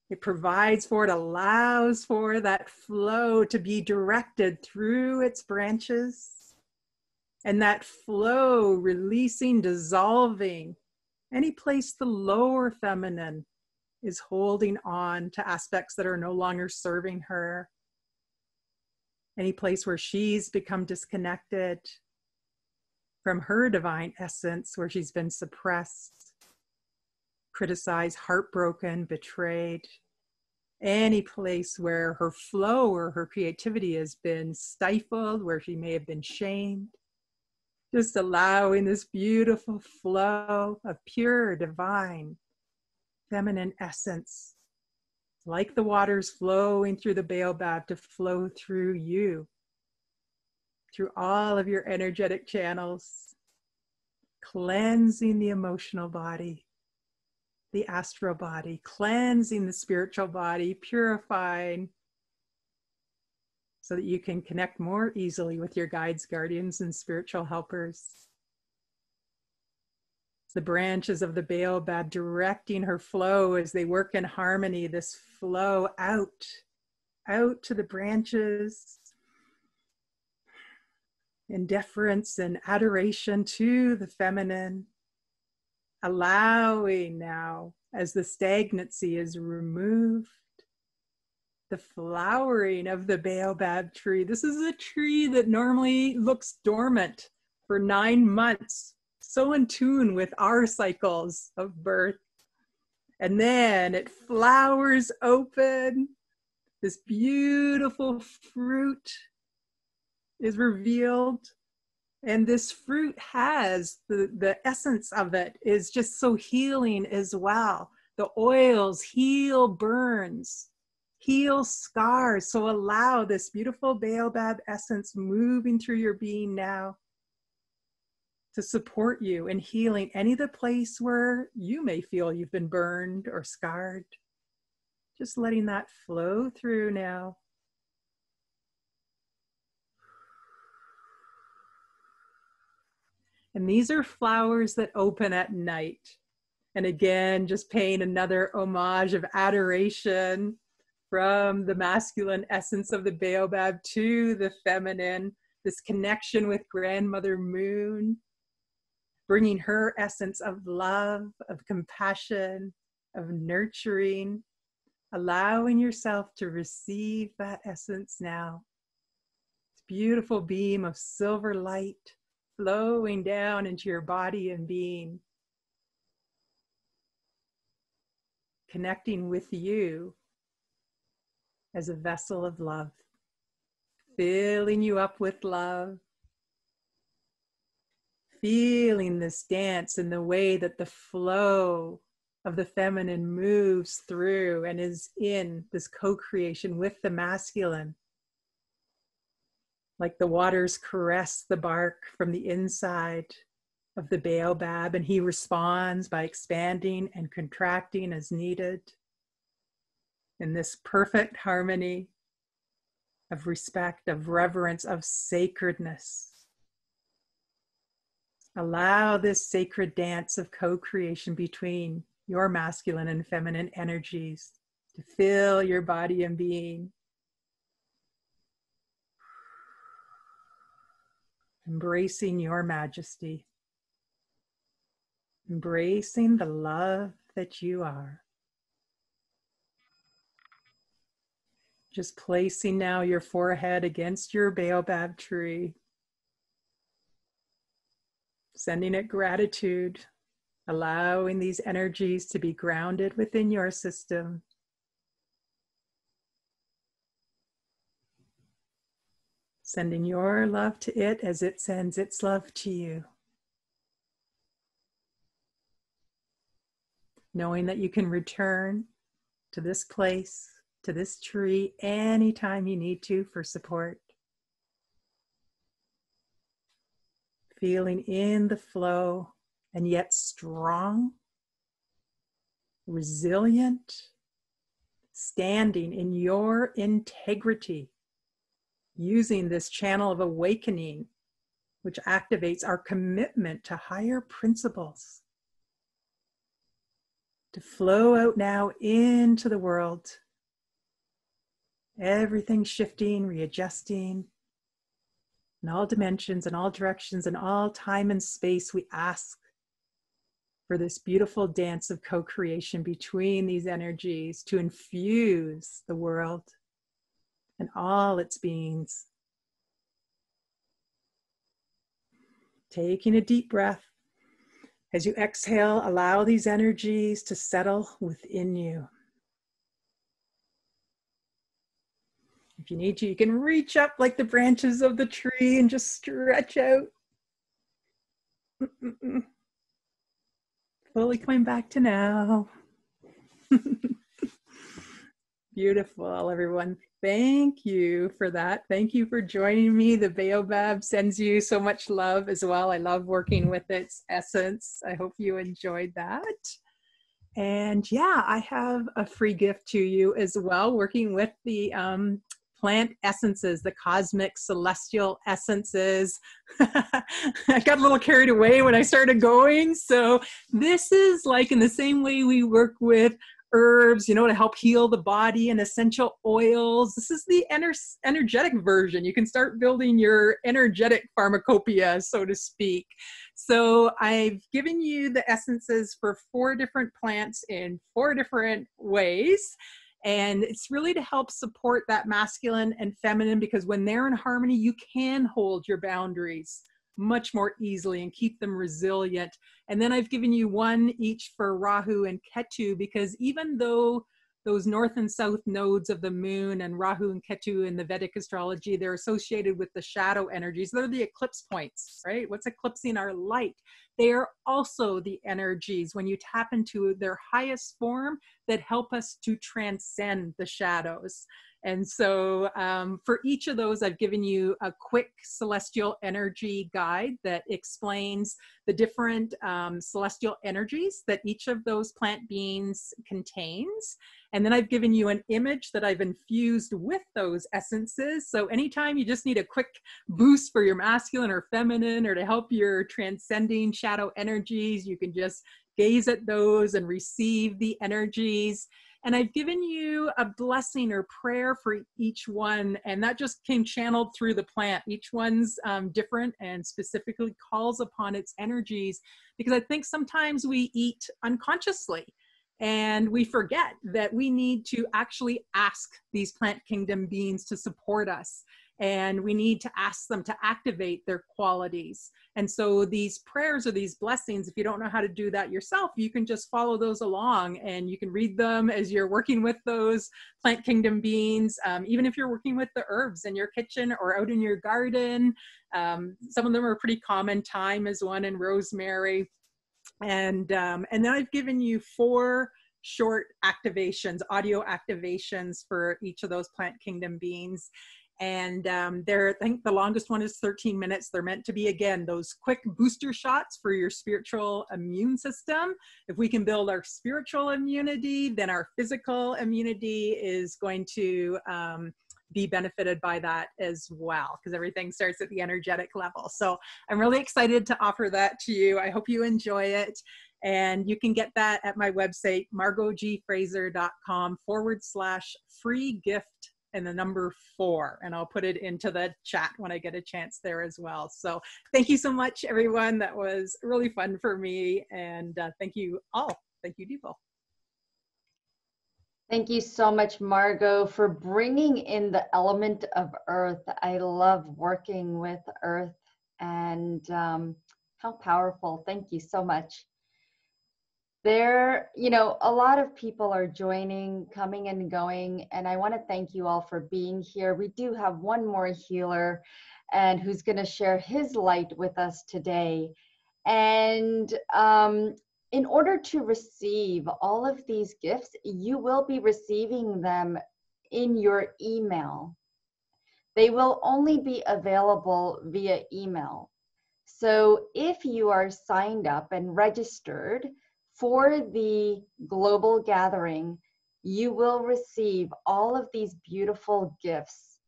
It provides for it, allows for that flow to be directed through its branches, and that flow releasing, dissolving any place the lower feminine is holding on to aspects that are no longer serving her. Any place where she's become disconnected from her divine essence, where she's been suppressed, criticized, heartbroken, betrayed. Any place where her flow or her creativity has been stifled, where she may have been shamed. Just allowing this beautiful flow of pure, divine, feminine essence, like the waters flowing through the baobab, to flow through you, through all of your energetic channels, cleansing the emotional body, the astral body, cleansing the spiritual body, purifying, so that you can connect more easily with your guides, guardians, and spiritual helpers. The branches of the baobab directing her flow as they work in harmony, this flow out to the branches, in deference and adoration to the feminine, allowing now, as the stagnancy is removed, the flowering of the baobab tree. This is a tree that normally looks dormant for 9 months, so in tune with our cycles of birth. And then it flowers open. This beautiful fruit is revealed. And this fruit has the essence of it is just so healing as well. The oils heal burns, heal scars. So allow this beautiful baobab essence moving through your being now to support you in healing any of the place where you may feel you've been burned or scarred. Just letting that flow through now. And these are flowers that open at night. And again, just paying another homage of adoration from the masculine essence of the baobab to the feminine, this connection with Grandmother Moon, bringing her essence of love, of compassion, of nurturing, allowing yourself to receive that essence now. This beautiful beam of silver light flowing down into your body and being, connecting with you as a vessel of love, filling you up with love, feeling this dance in the way that the flow of the feminine moves through and is in this co-creation with the masculine. Like the waters caress the bark from the inside of the baobab, and he responds by expanding and contracting as needed in this perfect harmony of respect, of reverence, of sacredness. Allow this sacred dance of co-creation between your masculine and feminine energies to fill your body and being. Embracing your majesty. Embracing the love that you are. Just placing now your forehead against your baobab tree. Sending it gratitude, allowing these energies to be grounded within your system. Sending your love to it as it sends its love to you. Knowing that you can return to this place, to this tree, anytime you need to for support. Feeling in the flow and yet strong, resilient, standing in your integrity, using this channel of awakening, which activates our commitment to higher principles, to flow out now into the world. Everything shifting, readjusting, in all dimensions, in all directions, in all time and space. We ask for this beautiful dance of co-creation between these energies to infuse the world and all its beings. Taking a deep breath. As you exhale, allow these energies to settle within you. If you need to, you can reach up like the branches of the tree and just stretch out. Fully coming back to now. Beautiful, everyone. Thank you for that. Thank you for joining me. The baobab sends you so much love as well. I love working with its essence. I hope you enjoyed that. And yeah, I have a free gift to you as well, working with the plant essences, the cosmic celestial essences. I got a little carried away when I started going. So this is like in the same way we work with herbs, you know, to help heal the body, and essential oils. This is the energetic version. You can start building your energetic pharmacopoeia, so to speak. So I've given you the essences for 4 different plants in 4 different ways. And it's really to help support that masculine and feminine, because when they're in harmony, you can hold your boundaries much more easily and keep them resilient. And then I've given you 1 each for Rahu and Ketu, because even though those north and south nodes of the moon and Rahu and Ketu in the Vedic astrology, they're associated with the shadow energies. They're the eclipse points, right? What's eclipsing our light? They are also the energies when you tap into their highest form that help us to transcend the shadows. And so for each of those, I've given you a quick celestial energy guide that explains the different celestial energies that each of those plant beings contains. And then I've given you an image that I've infused with those essences. So anytime you just need a quick boost for your masculine or feminine, or to help your transcending shadow energies, you can just gaze at those and receive the energies. And I've given you a blessing or prayer for each one, and that just came channeled through the plant. Each one's different and specifically calls upon its energies, because I think sometimes we eat unconsciously and we forget that we need to actually ask these plant kingdom beings to support us. and we need to ask them to activate their qualities. And so these prayers or these blessings, if you don't know how to do that yourself, you can just follow those along, and you can read them as you're working with those plant kingdom beings, even if you're working with the herbs in your kitchen or out in your garden. Some of them are pretty common. Thyme is one, and rosemary. And then I've given you 4 short activations, audio activations for each of those plant kingdom beings. And I think the longest one is 13 minutes. They're meant to be, again, those quick booster shots for your spiritual immune system. If we can build our spiritual immunity, then our physical immunity is going to be benefited by that as well, because everything starts at the energetic level. So I'm really excited to offer that to you. I hope you enjoy it. And you can get that at my website, margotgfraser.com/free gift and the number 4. And I'll put it into the chat when I get a chance there as well. So thank you so much, everyone. That was really fun for me. And thank you all. Thank you, Deepo. Thank you so much, Margot, for bringing in the element of earth. I love working with earth, and how powerful. Thank you so much. A lot of people are joining, coming and going, and I want to thank you all for being here. We do have one more healer, and who's going to share his light with us today. And in order to receive all of these gifts, you will be receiving them in your email. They will only be available via email. So if you are signed up and registered for the global gathering, you will receive all of these beautiful gifts.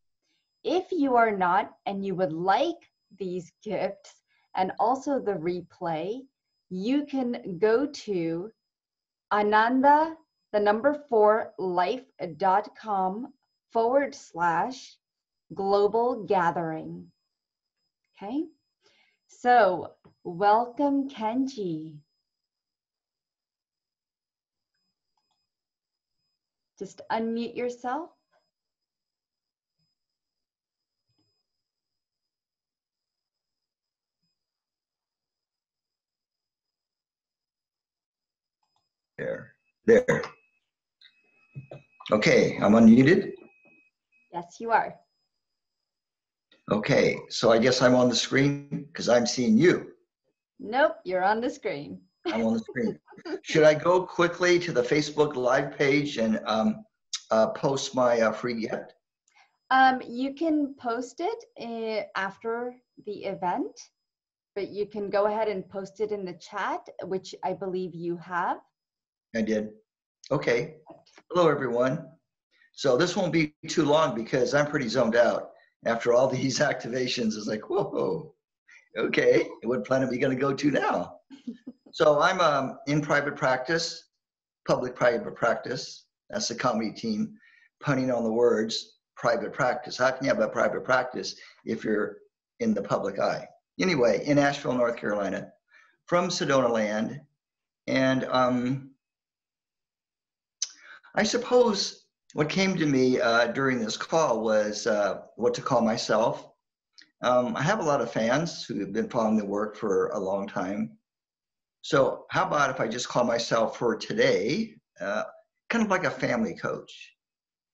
If you are not, and you would like these gifts and also the replay, you can go to ananda4life.com/global gathering. Okay, so welcome, Kenji. Just unmute yourself. There. Okay, I'm unmuted. Yes, you are. Okay, so I guess I'm on the screen because I'm seeing you. Nope, you're on the screen. I'm on the screen. Should I go quickly to the Facebook Live page and post my free gift? You can post it after the event, but you can go ahead and post it in the chat, which I believe you have. I did. Okay. Hello, everyone. So this won't be too long because I'm pretty zoned out. After all these activations, it's like, whoa, okay, what planet are we going to go to now? So I'm in private practice, public private practice. That's the comedy team, punning on the words, private practice. How can you have a private practice if you're in the public eye? Anyway, in Asheville, North Carolina, from Sedona land. And I suppose what came to me during this call was what to call myself. I have a lot of fans who have been following the work for a long time. So how about if I just call myself for today, kind of like a family coach,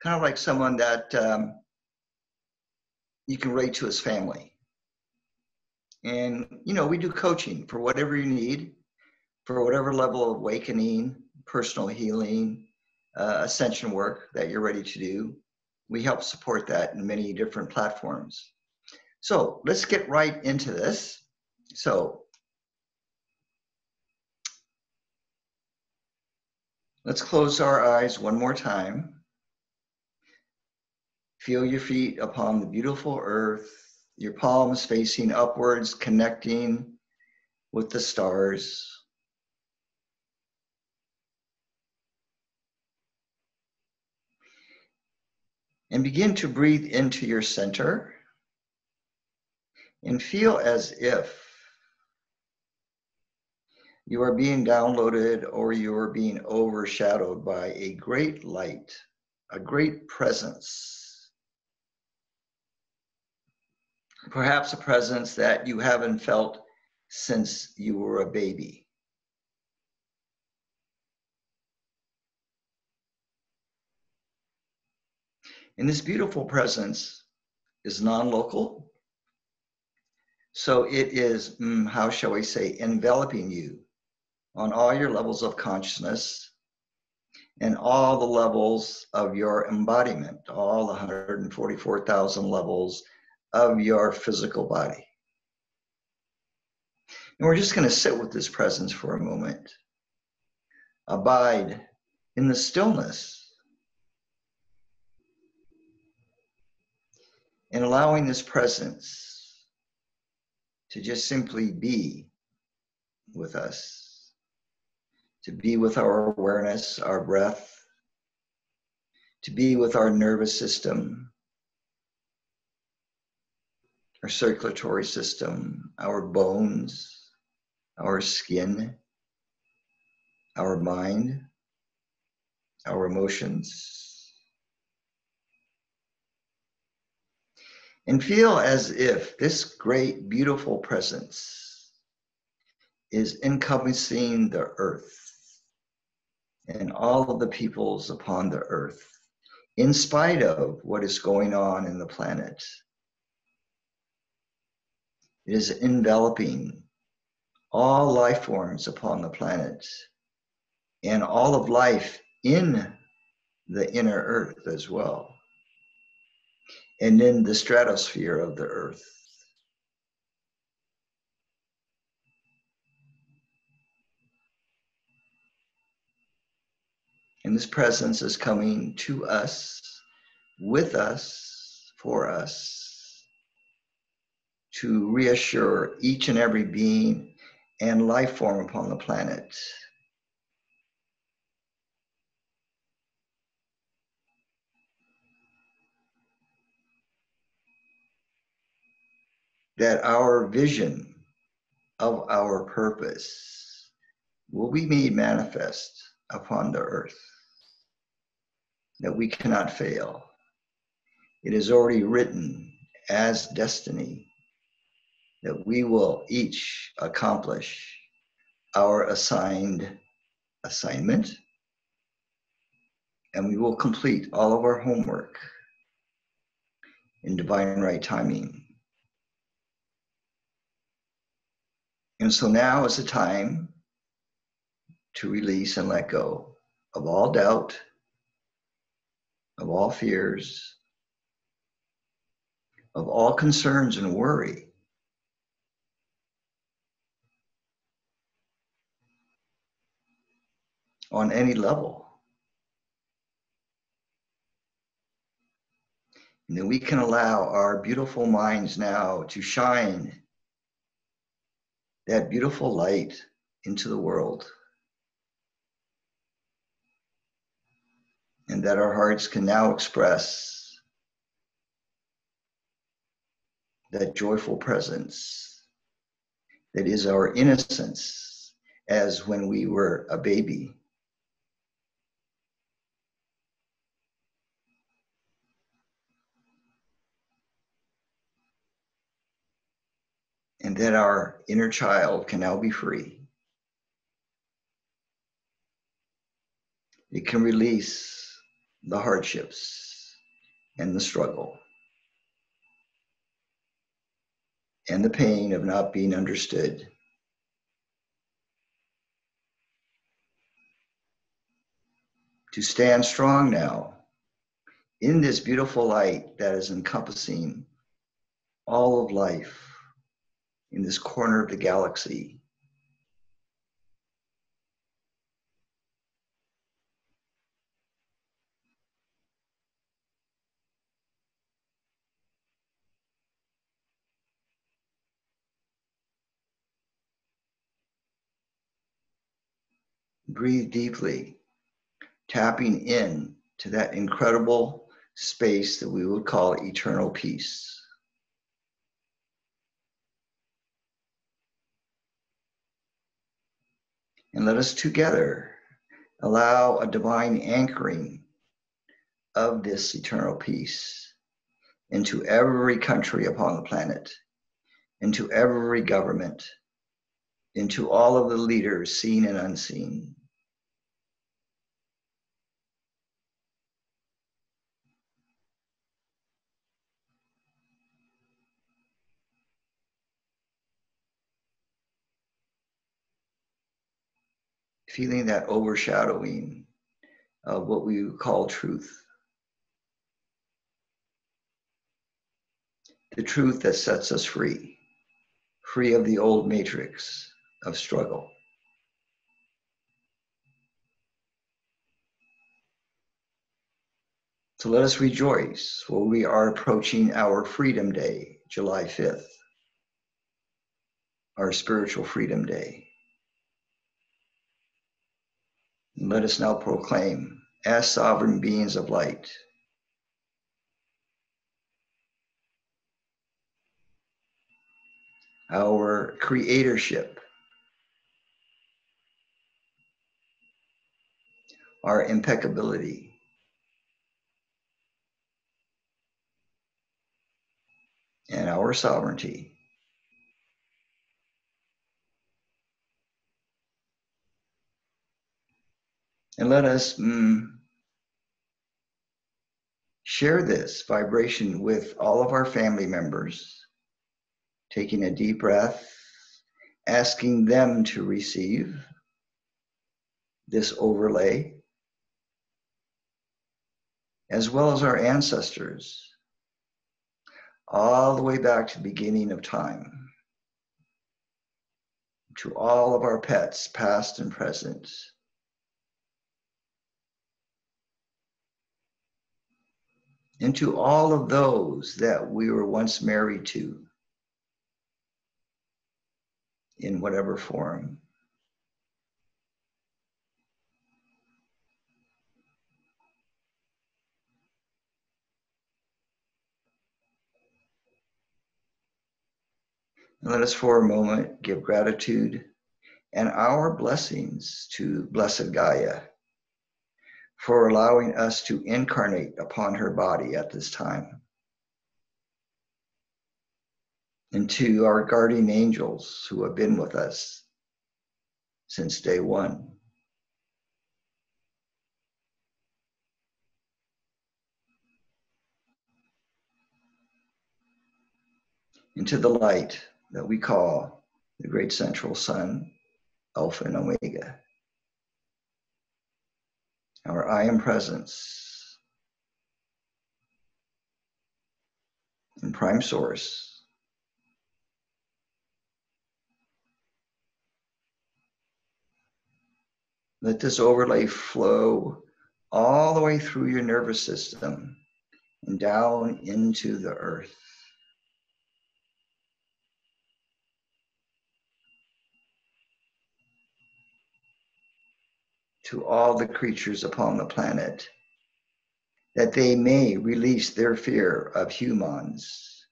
kind of like someone that you can relate to as family. And, we do coaching for whatever you need, for whatever level of awakening, personal healing, ascension work that you're ready to do. We help support that in many different platforms. So let's get right into this. So let's close our eyes one more time. Feel your feet upon the beautiful earth, your palms facing upwards, connecting with the stars. And begin to breathe into your center and feel as if you are being downloaded or you are being overshadowed by a great light, a great presence. Perhaps a presence that you haven't felt since you were a baby. And this beautiful presence is non-local. So it is, how shall we say, enveloping you on all your levels of consciousness and all the levels of your embodiment, all the 144,000 levels of your physical body. And we're just going to sit with this presence for a moment. Abide in the stillness and allowing this presence to just simply be with us, to be with our awareness, our breath, to be with our nervous system, our circulatory system, our bones, our skin, our mind, our emotions. And feel as if this great, beautiful presence is encompassing the earth and all of the peoples upon the earth, in spite of what is going on in the planet. It is enveloping all life forms upon the planet and all of life in the inner earth as well, and in the stratosphere of the earth. And this presence is coming to us, with us, for us, to reassure each and every being and life form upon the planet that our vision of our purpose will be made manifest upon the earth, that we cannot fail. It is already written as destiny that we will each accomplish our assigned assignment, and we will complete all of our homework in divine right timing. And so now is the time to release and let go of all doubt, of all fears, of all concerns and worry. On any level. And then we can allow our beautiful minds now to shine that beautiful light into the world. And that our hearts can now express that joyful presence that is our innocence as when we were a baby. And that our inner child can now be free. It can release the hardships and the struggle and the pain of not being understood. To stand strong now in this beautiful light that is encompassing all of life in this corner of the galaxy. Breathe deeply, tapping in to that incredible space that we would call eternal peace. And let us together allow a divine anchoring of this eternal peace into every country upon the planet, into every government, into all of the leaders, seen and unseen. Feeling that overshadowing of what we call truth. The truth that sets us free, free of the old matrix of struggle. So let us rejoice, for we are approaching our Freedom Day, July 5th, our spiritual Freedom Day. And let us now proclaim, as sovereign beings of light, our creatorship, our impeccability, and our sovereignty. And let us share this vibration with all of our family members, taking a deep breath, asking them to receive this overlay, as well as our ancestors, all the way back to the beginning of time, to all of our pets, past and present, and to all of those that we were once married to in whatever form. And let us for a moment give gratitude and our blessings to Blessed Gaia for allowing us to incarnate upon her body at this time. And to our guardian angels who have been with us since day one. And to the light that we call the great central sun, Alpha and Omega. Our I am presence and prime source. Let this overlay flow all the way through your nervous system and down into the earth. To all the creatures upon the planet, that they may release their fear of humans,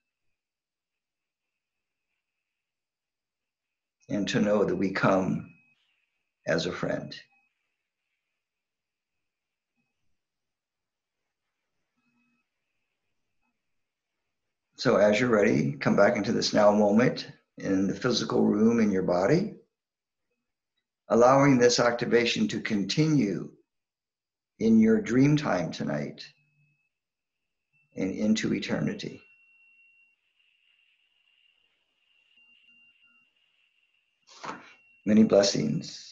and to know that we come as a friend. So as you're ready, come back into this now moment in the physical room in your body, allowing this activation to continue in your dream time tonight and into eternity. Many blessings.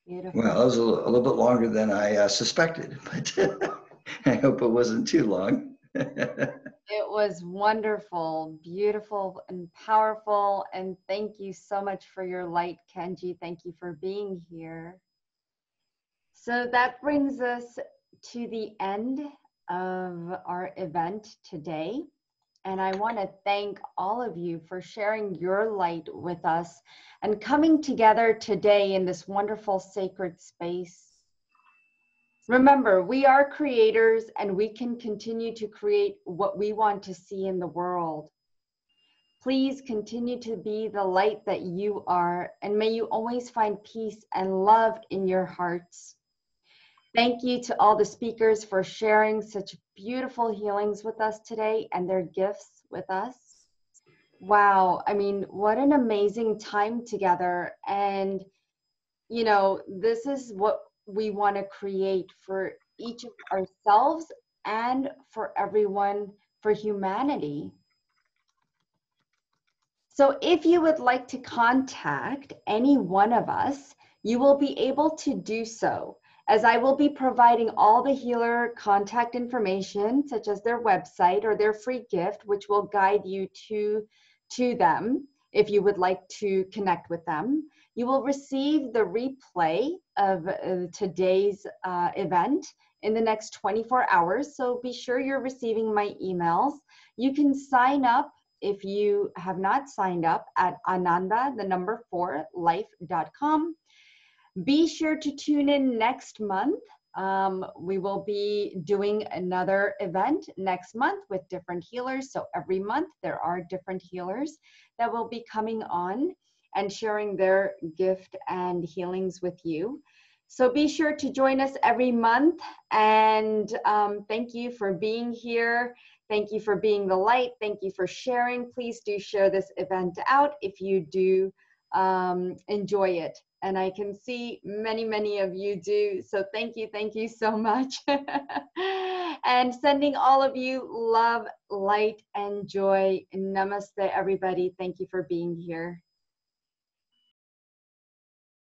Beautiful. Well, that was a little bit longer than I suspected, but I hope it wasn't too long. It was wonderful, beautiful, and powerful. And thank you so much for your light, Kenji. Thank you for being here. So that brings us to the end of our event today. And I want to thank all of you for sharing your light with us and coming together today in this wonderful sacred space. Remember, we are creators and we can continue to create what we want to see in the world. Please continue to be the light that you are, and may you always find peace and love in your hearts. Thank you to all the speakers for sharing such beautiful healings with us today and their gifts with us. Wow, I mean, what an amazing time together. And, you know, this is what we want to create for each of ourselves and for everyone, for humanity. So if you would like to contact any one of us, you will be able to do so, as I will be providing all the healer contact information, such as their website or their free gift, which will guide you to them if you would like to connect with them. You will receive the replay of today's event in the next 24 hours, so be sure you're receiving my emails. You can sign up if you have not signed up at ananda4life.com. Be sure to tune in next month. We will be doing another event next month with different healers. So every month there are different healers that will be coming on and sharing their gift and healings with you. So be sure to join us every month. And thank you for being here. Thank you for being the light. Thank you for sharing. Please do share this event out if you do enjoy it. And I can see many of you do. So thank you so much. And sending all of you love, light, and joy. Namaste, everybody. Thank you for being here.